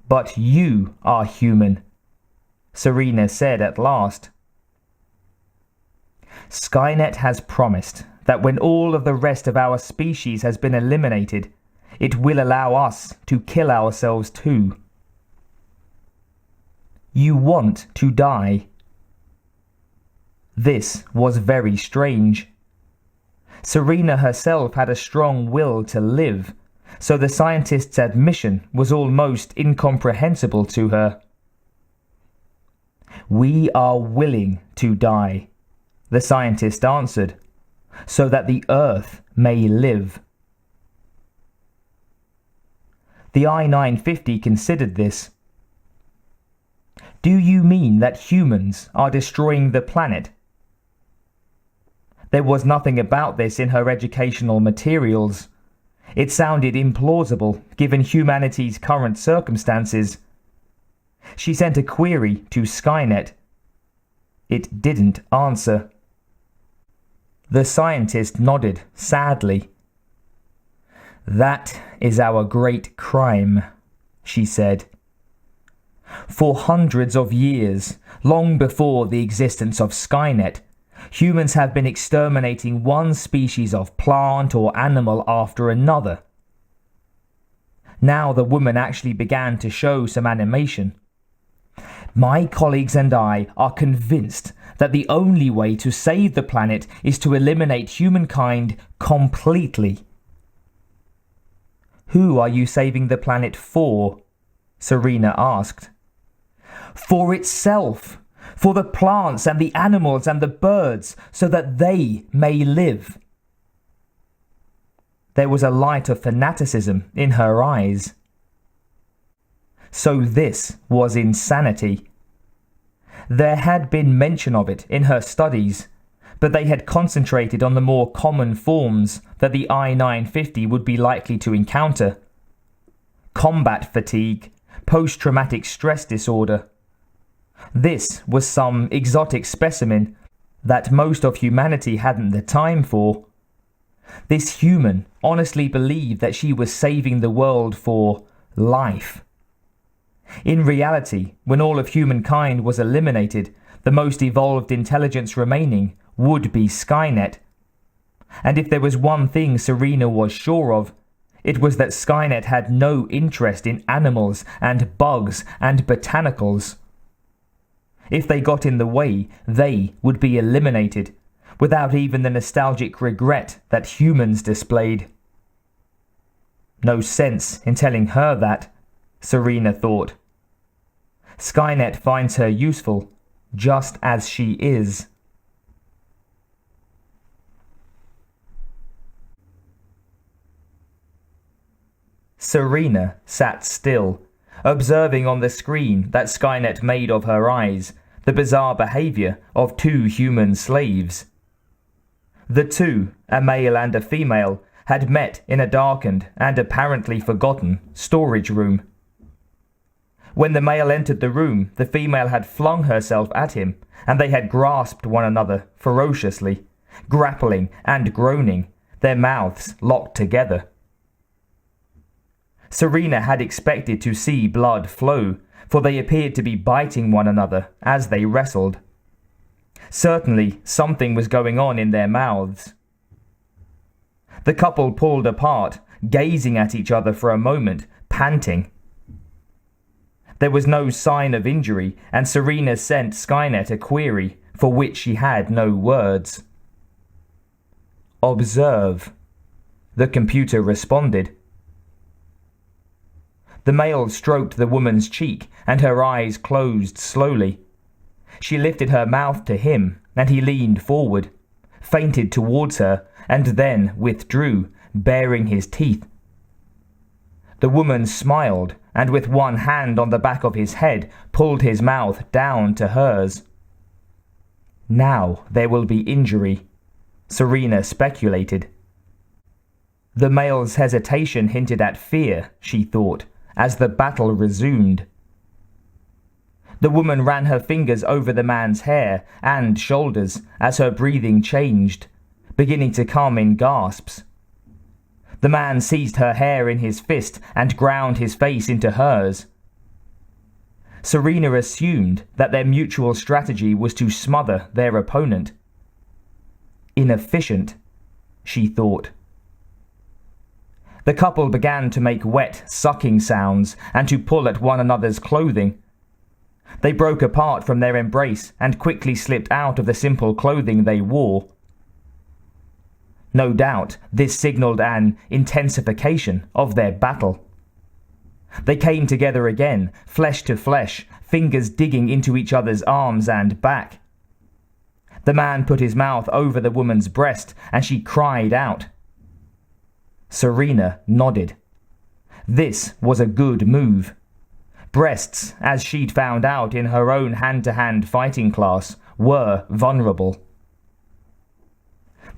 But you are human, Serena said at last. Skynet has promised that when all of the rest of our species has been eliminated, it will allow us to kill ourselves too. You want to die. This was very strange. Serena herself had a strong will to live, so the scientist's admission was almost incomprehensible to her. We are willing to die, the scientist answered, so that the Earth may live. The I-950 considered this. Do you mean that humans are destroying the planet? There was nothing about this in her educational materials. It sounded implausible given humanity's current circumstances. She sent a query to Skynet. It didn't answer. The scientist nodded sadly. That is our great crime, she said. For hundreds of years, long before the existence of Skynet, humans have been exterminating one species of plant or animal after another. Now the woman actually began to show some animation. My colleagues and I are convinced that the only way to save the planet is to eliminate humankind completely. "Who are you saving the planet for?" Serena asked. "For itself, for the plants and the animals and the birds, so that they may live." There was a light of fanaticism in her eyes. So this was insanity. There had been mention of it in her studies, but they had concentrated on the more common forms that the I-950 would be likely to encounter. Combat fatigue, post-traumatic stress disorder. This was some exotic specimen that most of humanity hadn't the time for. This human honestly believed that she was saving the world for life. In reality, when all of humankind was eliminated, the most evolved intelligence remaining would be Skynet. And if there was one thing Serena was sure of, it was that Skynet had no interest in animals and bugs and botanicals. If they got in the way, they would be eliminated, without even the nostalgic regret that humans displayed. No sense in telling her that, Serena thought. Skynet finds her useful, just as she is. Serena sat still, observing on the screen that Skynet made of her eyes the bizarre behavior of two human slaves. The two, a male and a female, had met in a darkened and apparently forgotten storage room. When the male entered the room, the female had flung herself at him, and they had grasped one another ferociously, grappling and groaning, their mouths locked together. Serena had expected to see blood flow, for they appeared to be biting one another as they wrestled. Certainly, something was going on in their mouths. The couple pulled apart, gazing at each other for a moment, panting. There was no sign of injury, and Serena sent Skynet a query for which she had no words. "Observe," the computer responded. The male stroked the woman's cheek, and her eyes closed slowly. She lifted her mouth to him, and he leaned forward, feinted towards her, and then withdrew, baring his teeth. The woman smiled, and with one hand on the back of his head, pulled his mouth down to hers. "Now there will be injury," Serena speculated. The male's hesitation hinted at fear, she thought, as the battle resumed. The woman ran her fingers over the man's hair and shoulders as her breathing changed, beginning to come in gasps. The man seized her hair in his fist and ground his face into hers. Serena assumed that their mutual strategy was to smother their opponent. Inefficient, she thought. The couple began to make wet, sucking sounds and to pull at one another's clothing. They broke apart from their embrace and quickly slipped out of the simple clothing they wore. No doubt, this signaled an intensification of their battle. They came together again, flesh to flesh, fingers digging into each other's arms and back. The man put his mouth over the woman's breast, and she cried out. Serena nodded. This was a good move. Breasts, as she'd found out in her own hand-to-hand fighting class, were vulnerable.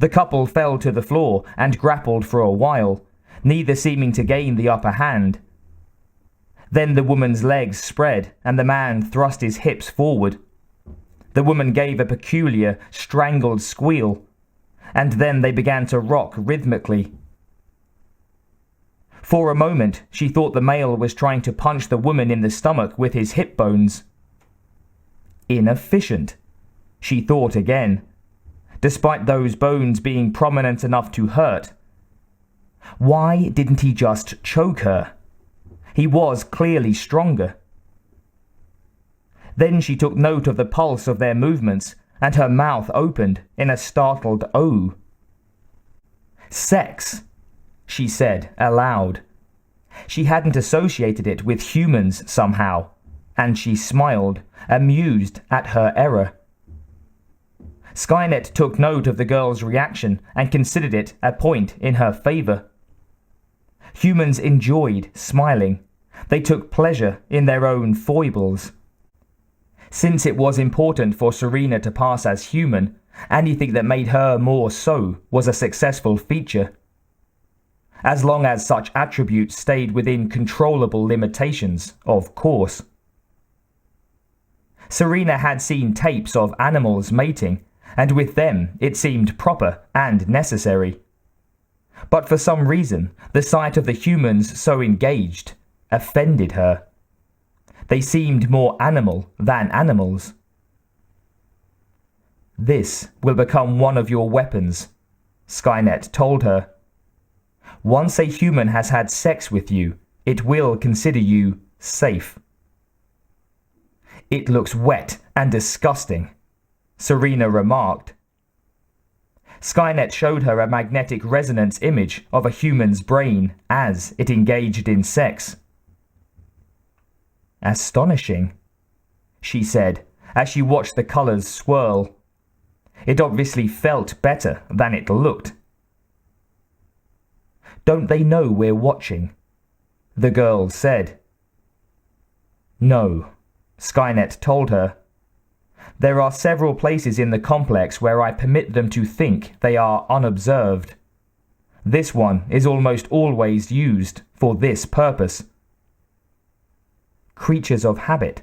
The couple fell to the floor and grappled for a while, neither seeming to gain the upper hand. Then the woman's legs spread and the man thrust his hips forward. The woman gave a peculiar, strangled squeal, and then they began to rock rhythmically. For a moment, she thought the male was trying to punch the woman in the stomach with his hip bones. Inefficient, she thought again, despite those bones being prominent enough to hurt. Why didn't he just choke her? He was clearly stronger. Then she took note of the pulse of their movements, and her mouth opened in a startled "oh." "Sex," she said aloud. She hadn't associated it with humans somehow, and she smiled, amused at her error. Skynet took note of the girl's reaction and considered it a point in her favor. Humans enjoyed smiling. They took pleasure in their own foibles. Since it was important for Serena to pass as human, anything that made her more so was a successful feature. As long as such attributes stayed within controllable limitations, of course. Serena had seen tapes of animals mating, and with them it seemed proper and necessary. But for some reason, the sight of the humans so engaged offended her. They seemed more animal than animals. "This will become one of your weapons," Skynet told her. "Once a human has had sex with you, it will consider you safe." "It looks wet and disgusting," Serena remarked. Skynet showed her a magnetic resonance image of a human's brain as it engaged in sex. "Astonishing," she said as she watched the colors swirl. It obviously felt better than it looked. "Don't they know we're watching?" the girl said. "No," Skynet told her. "There are several places in the complex where I permit them to think they are unobserved. This one is almost always used for this purpose." Creatures of habit.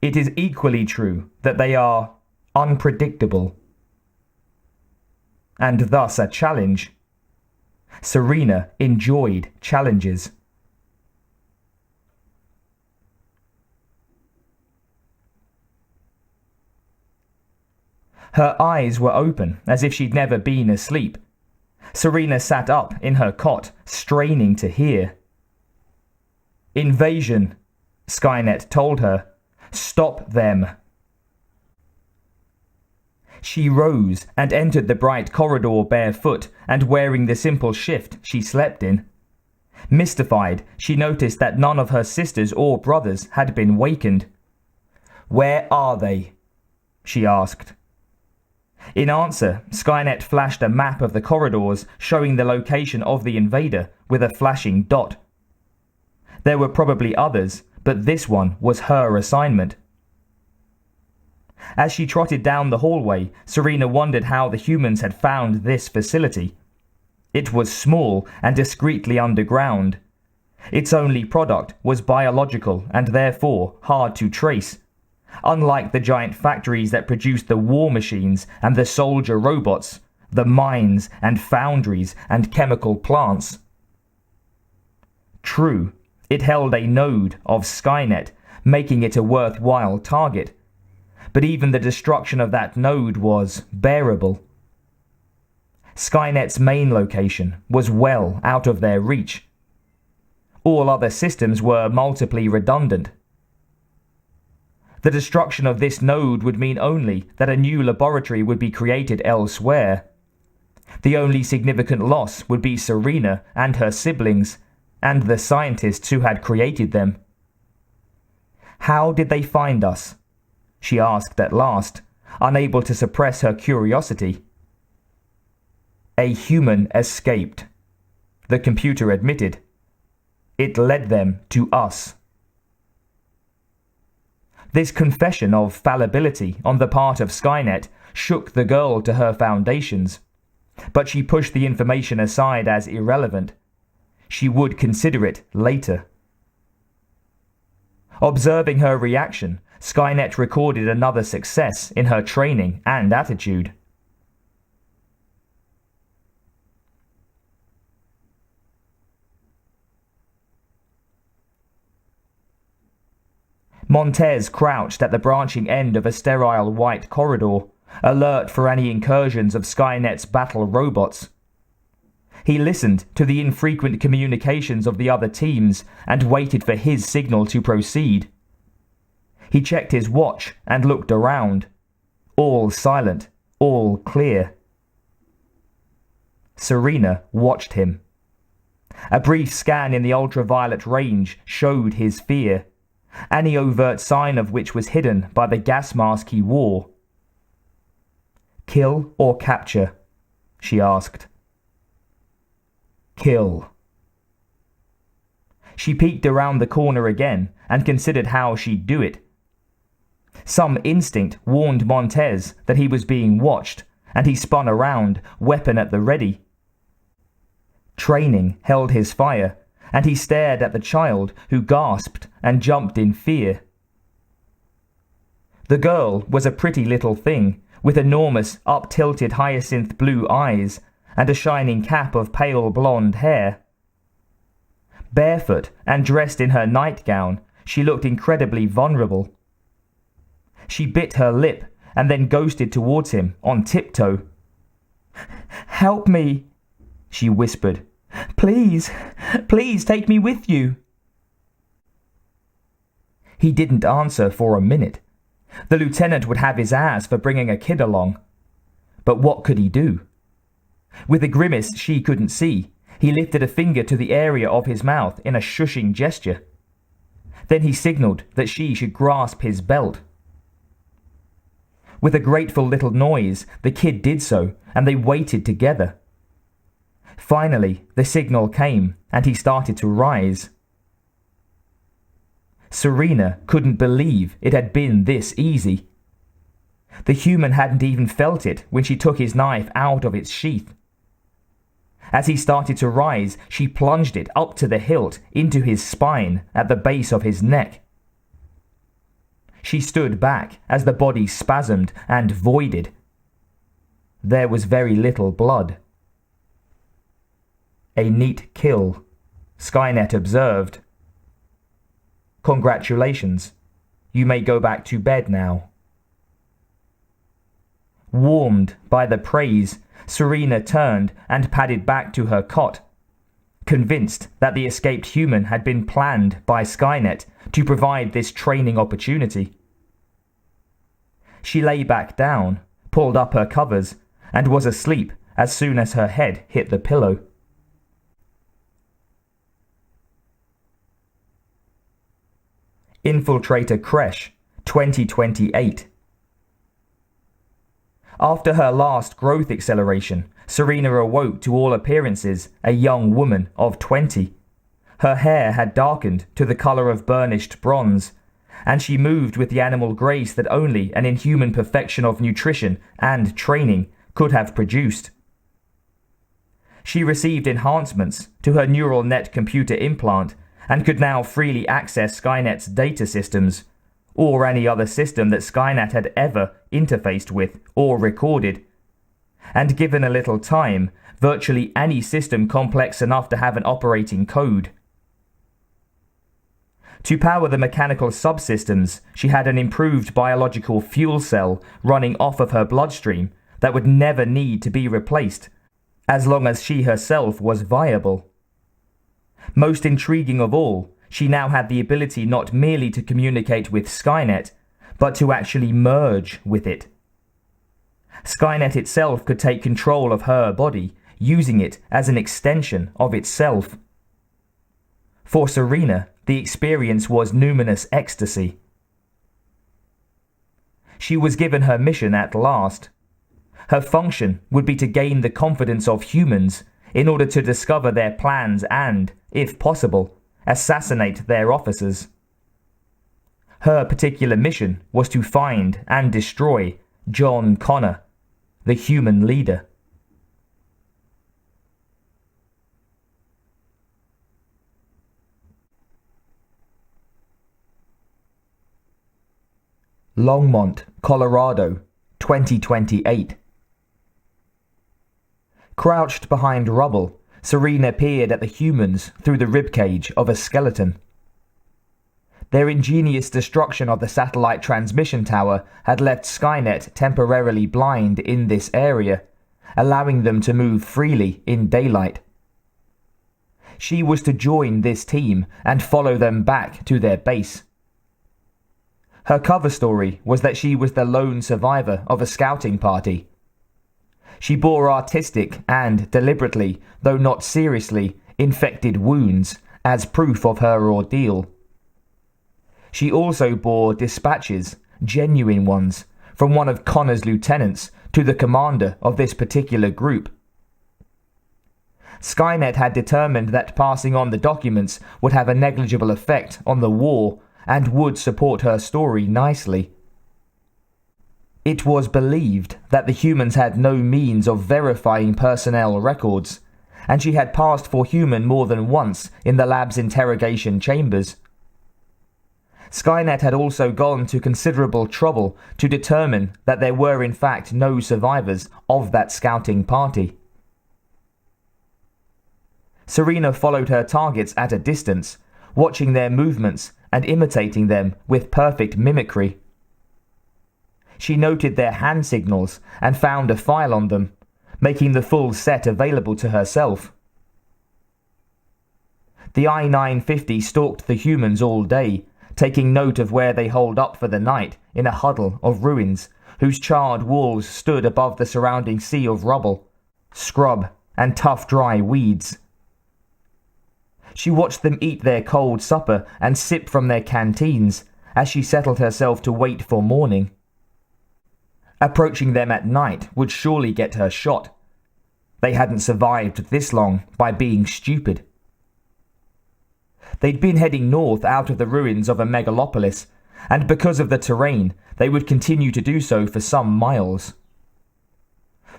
It is equally true that they are unpredictable, and thus a challenge. Serena enjoyed challenges. Her eyes were open, as if she'd never been asleep. Serena sat up in her cot, straining to hear. "Invasion," Skynet told her. "Stop them." She rose and entered the bright corridor barefoot and wearing the simple shift she slept in. Mystified, she noticed that none of her sisters or brothers had been wakened. "Where are they?" she asked. In answer, Skynet flashed a map of the corridors showing the location of the invader with a flashing dot. There were probably others, but this one was her assignment. As she trotted down the hallway, Serena wondered how the humans had found this facility. It was small and discreetly underground. Its only product was biological and therefore hard to trace, unlike the giant factories that produced the war machines and the soldier robots, the mines and foundries and chemical plants. True, it held a node of Skynet, making it a worthwhile target. But even the destruction of that node was bearable. Skynet's main location was well out of their reach. All other systems were multiply redundant. The destruction of this node would mean only that a new laboratory would be created elsewhere. The only significant loss would be Serena and her siblings, and the scientists who had created them. "How did they find us?" she asked at last, unable to suppress her curiosity. "A human escaped," the computer admitted. "It led them to us." This confession of fallibility on the part of Skynet shook the girl to her foundations, but she pushed the information aside as irrelevant. She would consider it later. Observing her reaction, Skynet recorded another success in her training and attitude. Montez crouched at the branching end of a sterile white corridor, alert for any incursions of Skynet's battle robots. He listened to the infrequent communications of the other teams and waited for his signal to proceed. He checked his watch and looked around. All silent, all clear. Serena watched him. A brief scan in the ultraviolet range showed his fear, any overt sign of which was hidden by the gas mask he wore. "Kill or capture?" she asked. "Kill." She peeked around the corner again and considered how she'd do it. Some instinct warned Montez that he was being watched, and he spun around, weapon at the ready. Training held his fire, and he stared at the child, who gasped and jumped in fear. The girl was a pretty little thing, with enormous, up-tilted hyacinth blue eyes and a shining cap of pale blonde hair. Barefoot and dressed in her nightgown, she looked incredibly vulnerable. She bit her lip and then ghosted towards him on tiptoe. "Help me," she whispered. "Please, please take me with you." He didn't answer for a minute. The lieutenant would have his ass for bringing a kid along. But what could he do? With a grimace she couldn't see, he lifted a finger to the area of his mouth in a shushing gesture. Then he signaled that she should grasp his belt. With a grateful little noise, the kid did so, and they waited together. Finally, the signal came, and he started to rise. Serena couldn't believe it had been this easy. The human hadn't even felt it when she took his knife out of its sheath. As he started to rise, she plunged it up to the hilt into his spine at the base of his neck. She stood back as the body spasmed and voided. There was very little blood. "A neat kill," Skynet observed. "Congratulations. You may go back to bed now." Warmed by the praise, Serena turned and padded back to her cot, convinced that the escaped human had been planned by Skynet to provide this training opportunity. She lay back down, pulled up her covers, and was asleep as soon as her head hit the pillow. Infiltrator Creche, 2028. After her last growth acceleration, Serena awoke to all appearances a young woman of 20. Her hair had darkened to the color of burnished bronze, and she moved with the animal grace that only an inhuman perfection of nutrition and training could have produced. She received enhancements to her neural net computer implant and could now freely access Skynet's data systems, or any other system that Skynet had ever interfaced with or recorded. And given a little time, virtually any system complex enough to have an operating code. To power the mechanical subsystems, she had an improved biological fuel cell running off of her bloodstream that would never need to be replaced, as long as she herself was viable. Most intriguing of all, she now had the ability not merely to communicate with Skynet, but to actually merge with it. Skynet itself could take control of her body, using it as an extension of itself. For Serena, the experience was numinous ecstasy. She was given her mission at last. Her function would be to gain the confidence of humans in order to discover their plans and, if possible, assassinate their officers. Her particular mission was to find and destroy John Connor, the human leader. Longmont, Colorado, 2028. Crouched behind rubble, Serena peered at the humans through the ribcage of a skeleton. Their ingenious destruction of the satellite transmission tower had left Skynet temporarily blind in this area, allowing them to move freely in daylight. She was to join this team and follow them back to their base. Her cover story was that she was the lone survivor of a scouting party. She bore artistic and, deliberately, though not seriously, infected wounds as proof of her ordeal. She also bore dispatches, genuine ones, from one of Connor's lieutenants to the commander of this particular group. Skynet had determined that passing on the documents would have a negligible effect on the war and would support her story nicely. It was believed that the humans had no means of verifying personnel records, and she had passed for human more than once in the lab's interrogation chambers. Skynet had also gone to considerable trouble to determine that there were in fact no survivors of that scouting party. Serena followed her targets at a distance, watching their movements and imitating them with perfect mimicry. She noted their hand signals and found a file on them, making the full set available to herself. The I-950 stalked the humans all day, taking note of where they holed up for the night in a huddle of ruins whose charred walls stood above the surrounding sea of rubble, scrub, and tough dry weeds. She watched them eat their cold supper and sip from their canteens as she settled herself to wait for morning. Approaching them at night would surely get her shot. They hadn't survived this long by being stupid. They'd been heading north out of the ruins of a megalopolis, and because of the terrain, they would continue to do so for some miles.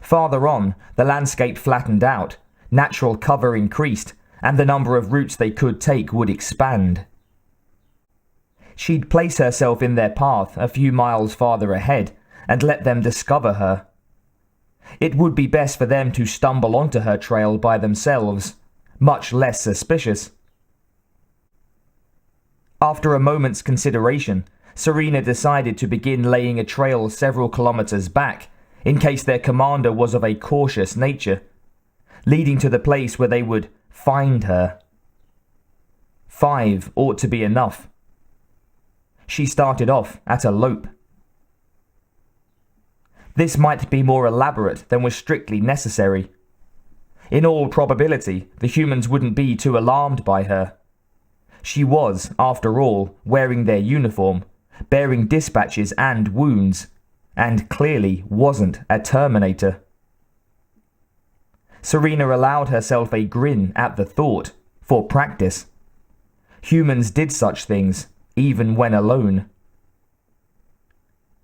Farther on, the landscape flattened out, natural cover increased, and the number of routes they could take would expand. She'd place herself in their path a few miles farther ahead and let them discover her. It would be best for them to stumble onto her trail by themselves, much less suspicious. After a moment's consideration, Serena decided to begin laying a trail several kilometers back, in case their commander was of a cautious nature, leading to the place where they would find her. 5 ought to be enough. She started off at a lope. This might be more elaborate than was strictly necessary. In all probability, the humans wouldn't be too alarmed by her. She was, after all, wearing their uniform, bearing dispatches and wounds, and clearly wasn't a Terminator. Serena allowed herself a grin at the thought, for practice. Humans did such things, even when alone.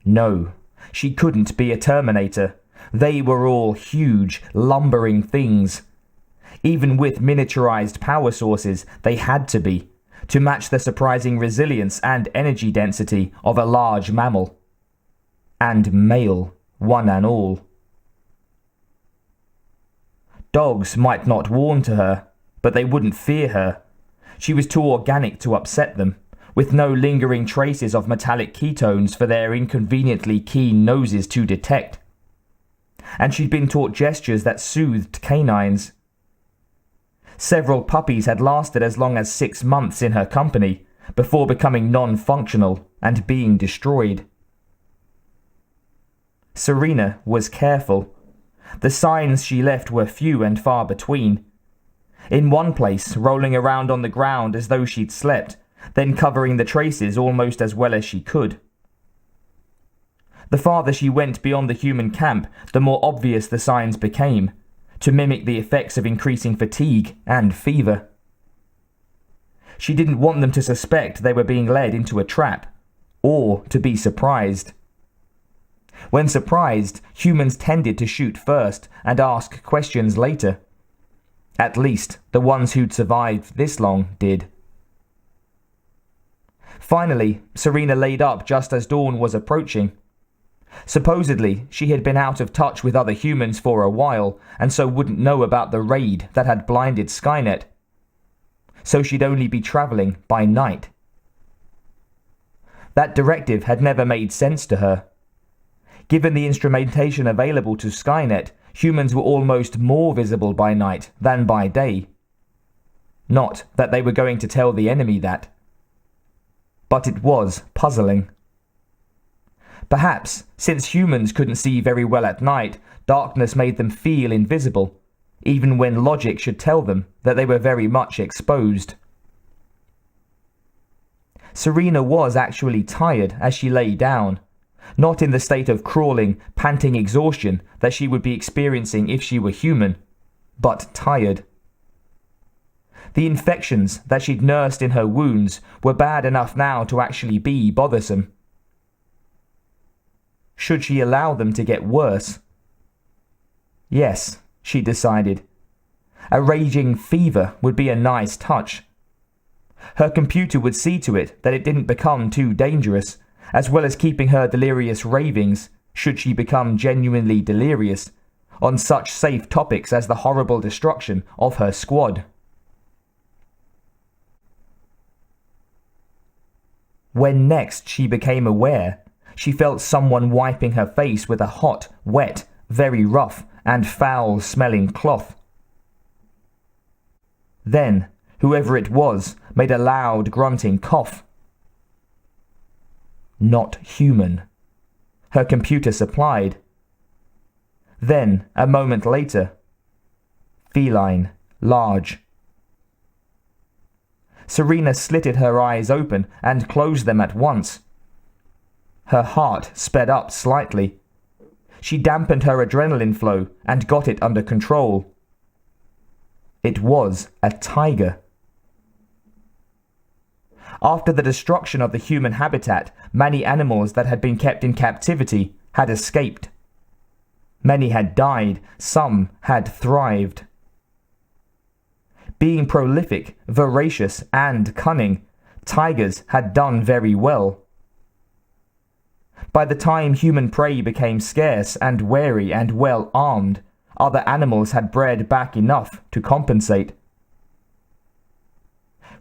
No, she couldn't be a Terminator. They were all huge, lumbering things. Even with miniaturized power sources, they had to be, to match the surprising resilience and energy density of a large mammal. And male, one and all. Dogs might not warn to her, but they wouldn't fear her. She was too organic to upset them, with no lingering traces of metallic ketones for their inconveniently keen noses to detect. And she'd been taught gestures that soothed canines. Several puppies had lasted as long as 6 months in her company, before becoming non-functional and being destroyed. Serena was careful. The signs she left were few and far between. In one place, rolling around on the ground as though she'd slept, then covering the traces almost as well as she could. The farther she went beyond the human camp, the more obvious the signs became, to mimic the effects of increasing fatigue and fever. She didn't want them to suspect they were being led into a trap, or to be surprised. When surprised, humans tended to shoot first and ask questions later. At least, the ones who'd survived this long did. Finally, Serena laid up just as dawn was approaching. Supposedly, she had been out of touch with other humans for a while, and so wouldn't know about the raid that had blinded Skynet. So she'd only be traveling by night. That directive had never made sense to her. Given the instrumentation available to Skynet, humans were almost more visible by night than by day. Not that they were going to tell the enemy that. But it was puzzling. Perhaps, since humans couldn't see very well at night, darkness made them feel invisible, even when logic should tell them that they were very much exposed. Serena was actually tired as she lay down, not in the state of crawling, panting exhaustion that she would be experiencing if she were human, but tired. The infections that she'd nursed in her wounds were bad enough now to actually be bothersome. Should she allow them to get worse? Yes, she decided. A raging fever would be a nice touch. Her computer would see to it that it didn't become too dangerous, as well as keeping her delirious ravings, should she become genuinely delirious, on such safe topics as the horrible destruction of her squad. When next she became aware, she felt someone wiping her face with a hot, wet, very rough and foul-smelling cloth. Then, whoever it was made a loud, grunting cough. Not human, her computer supplied. Then, a moment later, feline, large. Serena slitted her eyes open and closed them at once. Her heart sped up slightly. She dampened her adrenaline flow and got it under control. It was a tiger. After the destruction of the human habitat, many animals that had been kept in captivity had escaped. Many had died, some had thrived. Being prolific, voracious, and cunning, tigers had done very well. By the time human prey became scarce and wary and well armed, other animals had bred back enough to compensate.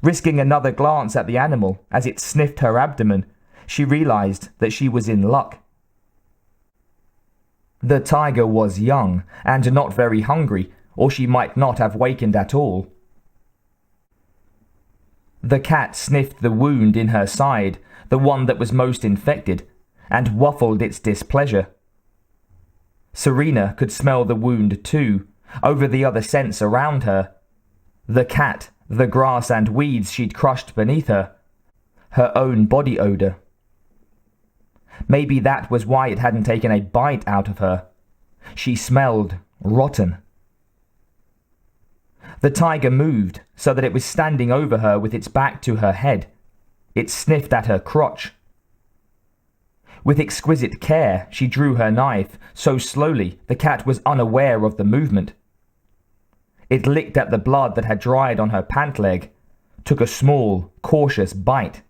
Risking another glance at the animal as it sniffed her abdomen, she realized that she was in luck. The tiger was young and not very hungry, or she might not have wakened at all. The cat sniffed the wound in her side, the one that was most infected, and waffled its displeasure. Serena could smell the wound too, over the other scents around her. The cat, the grass and weeds she'd crushed beneath her, her own body odor. Maybe that was why it hadn't taken a bite out of her. She smelled rotten. The tiger moved so that it was standing over her with its back to her head. It sniffed at her crotch. With exquisite care, she drew her knife, so slowly the cat was unaware of the movement. It licked at the blood that had dried on her pant leg, took a small, cautious bite.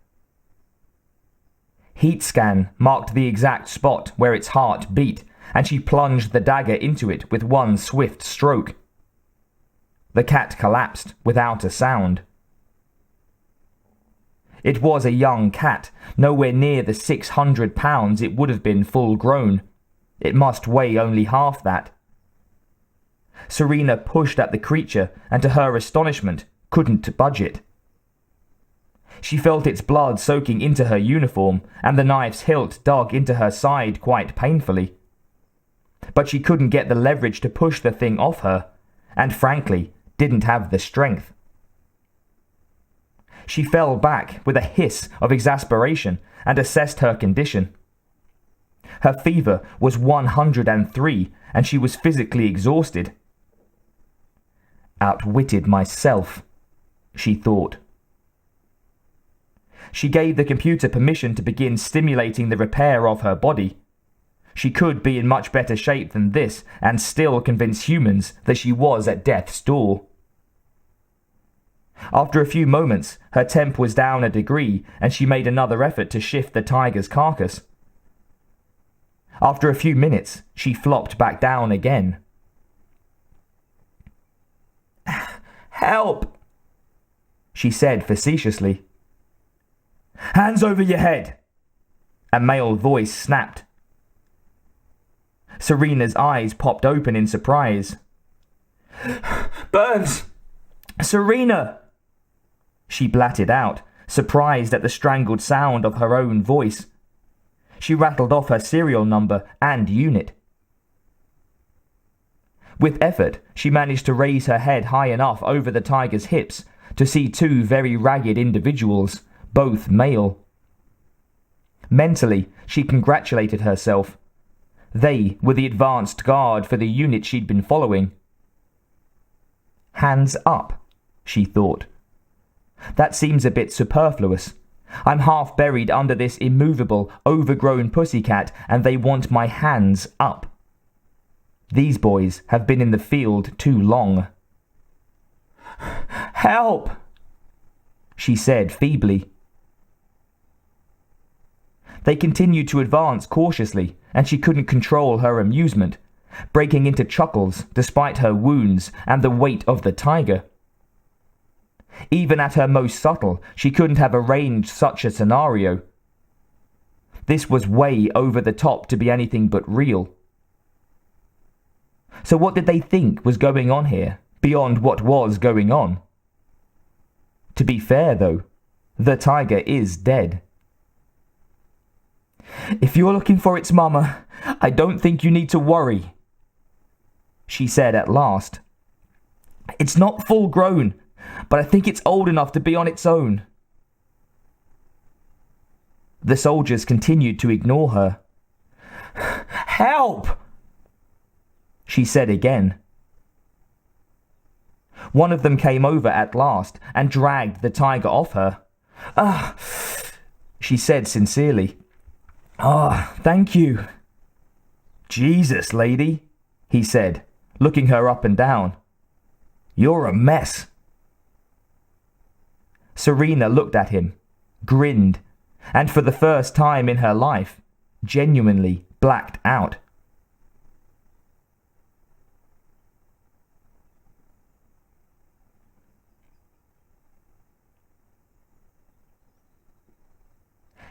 Heat scan marked the exact spot where its heart beat, and she plunged the dagger into it with one swift stroke. The cat collapsed without a sound. It was a young cat, nowhere near the 600 pounds it would have been full grown. It must weigh only half that. Serena pushed at the creature and, to her astonishment, couldn't budge it. She felt its blood soaking into her uniform, and the knife's hilt dug into her side quite painfully. But she couldn't get the leverage to push the thing off her, and frankly, didn't have the strength. She fell back with a hiss of exasperation and assessed her condition. Her fever was 103, and she was physically exhausted. Outwitted myself, she thought. She gave the computer permission to begin stimulating the repair of her body. She could be in much better shape than this and still convince humans that she was at death's door. After a few moments, her temp was down a degree, and she made another effort to shift the tiger's carcass. After a few minutes, she flopped back down again. "Help!" she said facetiously. "Hands over your head!" a male voice snapped. Serena's eyes popped open in surprise. "Burns! Serena!" she blatted out, surprised at the strangled sound of her own voice. She rattled off her serial number and unit. With effort, she managed to raise her head high enough over the tiger's hips to see two very ragged individuals, both male. Mentally, she congratulated herself. They were the advanced guard for the unit she'd been following. Hands up, she thought. That seems a bit superfluous. I'm half buried under this immovable, overgrown pussycat, and they want my hands up. These boys have been in the field too long. Help! She said feebly. They continued to advance cautiously, and she couldn't control her amusement, breaking into chuckles despite her wounds and the weight of the tiger. Even at her most subtle, she couldn't have arranged such a scenario. This was way over the top to be anything but real. So what did they think was going on here, beyond what was going on? To be fair, though, the tiger is dead. If you're looking for its mama, I don't think you need to worry, she said at last. It's not full grown, but I think it's old enough to be on its own. The soldiers continued to ignore her. Help! She said again. One of them came over at last and dragged the tiger off her. She said sincerely. Thank you. Jesus, lady, he said, looking her up and down. You're a mess. Serena looked at him, grinned, and for the first time in her life, genuinely blacked out.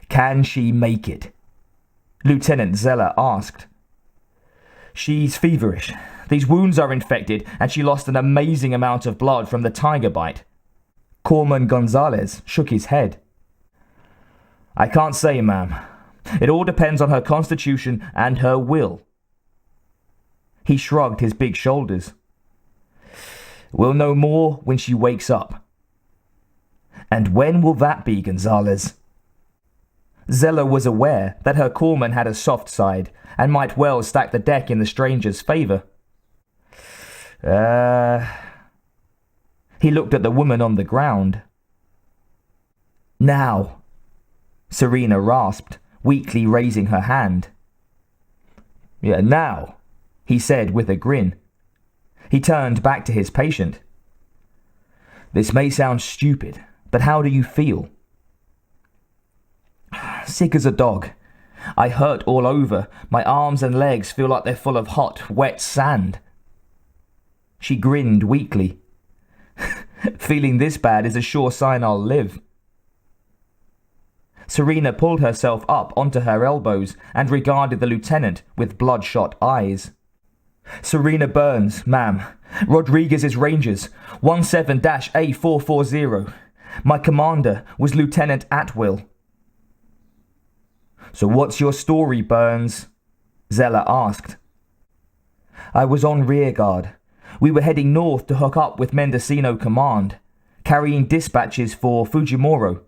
Can she make it? Lieutenant Zeller asked. She's feverish. These wounds are infected, and she lost an amazing amount of blood from the tiger bite. Corpsman Gonzalez shook his head. I can't say, ma'am. It all depends on her constitution and her will. He shrugged his big shoulders. We'll know more when she wakes up. And when will that be, Gonzalez? Zeller was aware that her corpsman had a soft side and might well stack the deck in the stranger's favour. He looked at the woman on the ground. Now, Serena rasped, weakly raising her hand. Yeah, now, he said with a grin. He turned back to his patient. This may sound stupid, but how do you feel? Sick as a dog. I hurt all over. My arms and legs feel like they're full of hot, wet sand. She grinned weakly. Feeling this bad is a sure sign I'll live. Serena pulled herself up onto her elbows and regarded the lieutenant with bloodshot eyes. Serena Burns, ma'am. Rodriguez's Rangers, 17-A440. My commander was Lieutenant Atwill. So what's your story, Burns? Zeller asked. I was on rearguard. We were heading north to hook up with Mendocino Command, carrying dispatches for Fujimoro.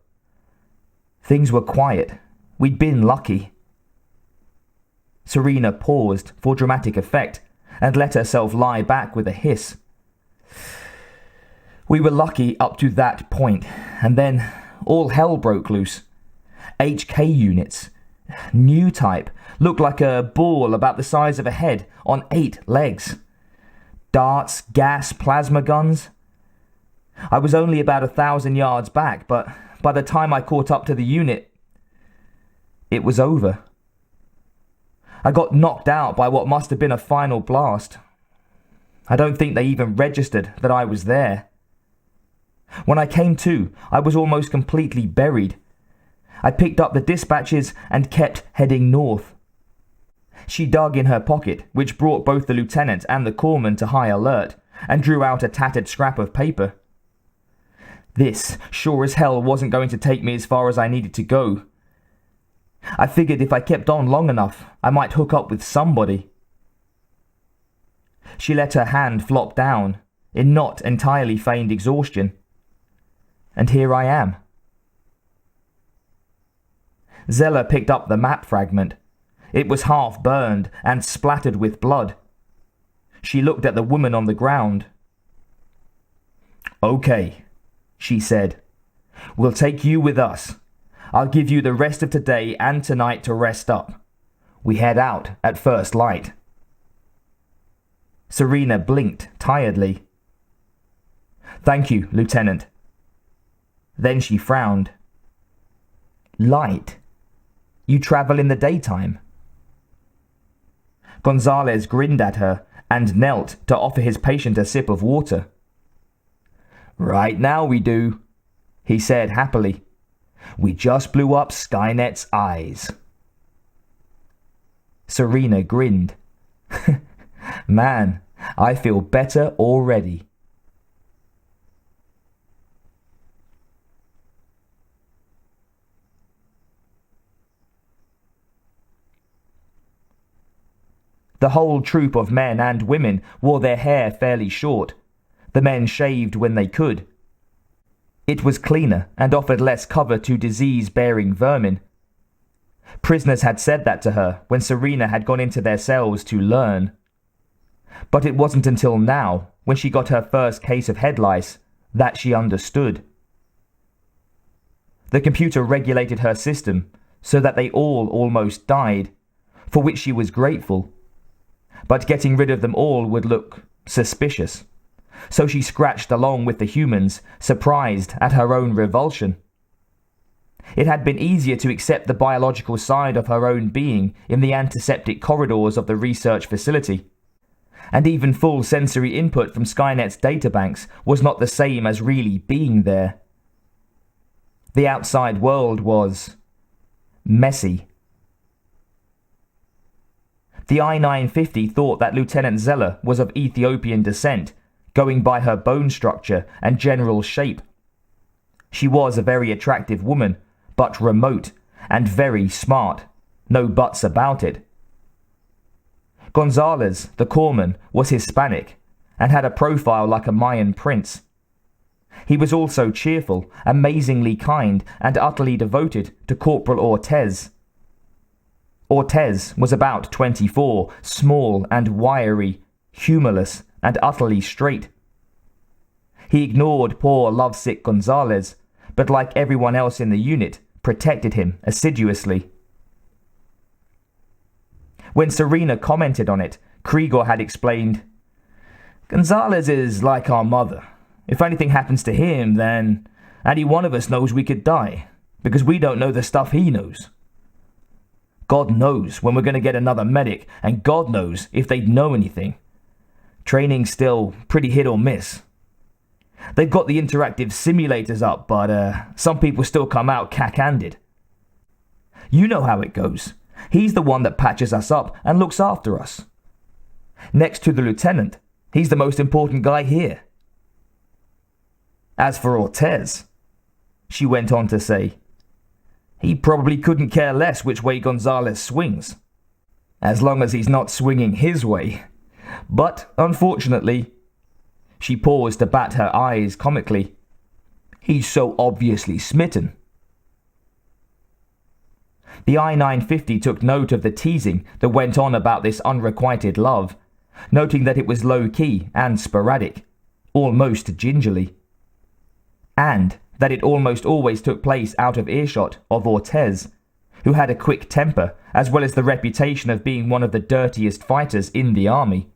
Things were quiet. We'd been lucky. Serena paused for dramatic effect and let herself lie back with a hiss. We were lucky up to that point, and then all hell broke loose. HK units. New type. Looked like a ball about the size of a head on 8 legs. Darts, gas, plasma guns. I was only about 1,000 yards back, but by the time I caught up to the unit, it was over. I got knocked out by what must have been a final blast. I don't think they even registered that I was there. When I came to, I was almost completely buried. I picked up the dispatches and kept heading north. She dug in her pocket, which brought both the lieutenant and the corpsman to high alert, and drew out a tattered scrap of paper. This sure as hell wasn't going to take me as far as I needed to go. I figured if I kept on long enough, I might hook up with somebody. She let her hand flop down, in not entirely feigned exhaustion. And here I am. Zeller picked up the map fragment. It was half burned and splattered with blood. She looked at the woman on the ground. "Okay," she said. "We'll take you with us. I'll give you the rest of today and tonight to rest up. We head out at first light." Serena blinked tiredly. "Thank you, Lieutenant." Then she frowned. "Light? You travel in the daytime?" Gonzalez grinned at her and knelt to offer his patient a sip of water. "Right now we do," he said happily. "We just blew up Skynet's eyes." Serena grinned. "Man, I feel better already." The whole troop of men and women wore their hair fairly short. The men shaved when they could. It was cleaner and offered less cover to disease-bearing vermin. Prisoners had said that to her when Serena had gone into their cells to learn. But it wasn't until now, when she got her first case of head lice, that she understood. The computer regulated her system so that they all almost died, for which she was grateful. But getting rid of them all would look suspicious. So she scratched along with the humans, surprised at her own revulsion. It had been easier to accept the biological side of her own being in the antiseptic corridors of the research facility. And even full sensory input from Skynet's databanks was not the same as really being there. The outside world was messy. The I-950 thought that Lieutenant Zeller was of Ethiopian descent, going by her bone structure and general shape. She was a very attractive woman, but remote and very smart, no buts about it. Gonzalez, the corpsman, was Hispanic and had a profile like a Mayan prince. He was also cheerful, amazingly kind, and utterly devoted to Corporal Ortez. Ortez was about 24, small and wiry, humorless and utterly straight. He ignored poor lovesick Gonzalez, but like everyone else in the unit, protected him assiduously. When Serena commented on it, Krieger had explained, "Gonzalez is like our mother. If anything happens to him, then any one of us knows we could die, because we don't know the stuff he knows. God knows when we're going to get another medic, and God knows if they'd know anything. Training's still pretty hit or miss. They've got the interactive simulators up, but some people still come out cack-handed. You know how it goes. He's the one that patches us up and looks after us. Next to the lieutenant, he's the most important guy here. As for Ortez," she went on to say, "he probably couldn't care less which way Gonzalez swings, as long as he's not swinging his way. But, unfortunately," she paused to bat her eyes comically, "he's so obviously smitten." The I-950 took note of the teasing that went on about this unrequited love, noting that it was low-key and sporadic, almost gingerly, and that it almost always took place out of earshot of Ortez, who had a quick temper as well as the reputation of being one of the dirtiest fighters in the army.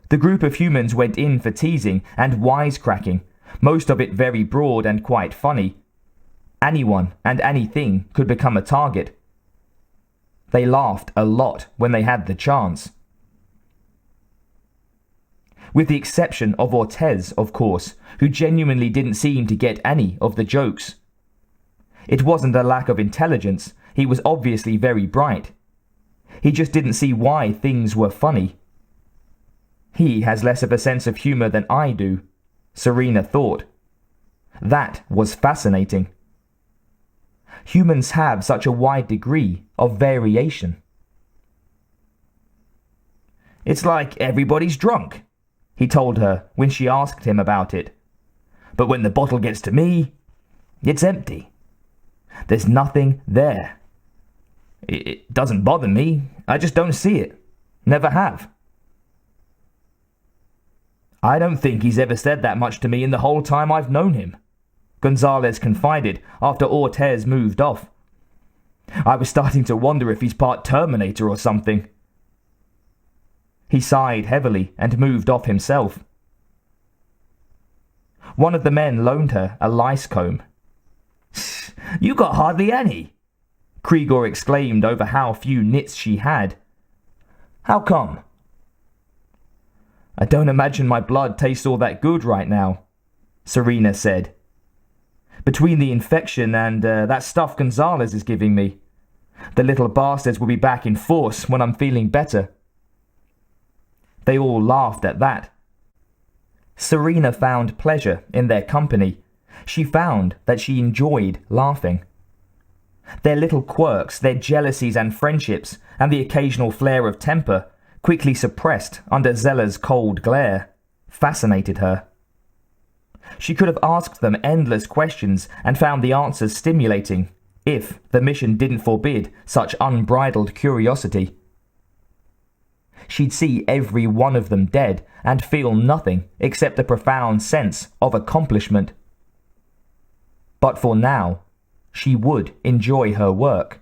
The group of humans went in for teasing and wisecracking, most of it very broad and quite funny. Anyone and anything could become a target. They laughed a lot when they had the chance. With the exception of Ortez, of course, who genuinely didn't seem to get any of the jokes. It wasn't a lack of intelligence, he was obviously very bright. He just didn't see why things were funny. He has less of a sense of humor than I do, Serena thought. That was fascinating. Humans have such a wide degree of variation. It's like everybody's drunk, he told her when she asked him about it. But when the bottle gets to me, it's empty. There's nothing there. It doesn't bother me. I just don't see it. Never have. I don't think he's ever said that much to me in the whole time I've known him, Gonzalez confided after Ortez moved off. I was starting to wonder if he's part Terminator or something. He sighed heavily and moved off himself. One of the men loaned her a lice comb. You got hardly any, Krieger exclaimed over how few nits she had. How come? I don't imagine my blood tastes all that good right now, Serena said. Between the infection and that stuff Gonzalez is giving me, the little bastards will be back in force when I'm feeling better. They all laughed at that. Serena found pleasure in their company. She found that she enjoyed laughing. Their little quirks, their jealousies and friendships, and the occasional flare of temper, quickly suppressed under Zella's cold glare, fascinated her. She could have asked them endless questions and found the answers stimulating, if the mission didn't forbid such unbridled curiosity. She'd see every one of them dead and feel nothing except a profound sense of accomplishment. But for now, she would enjoy her work.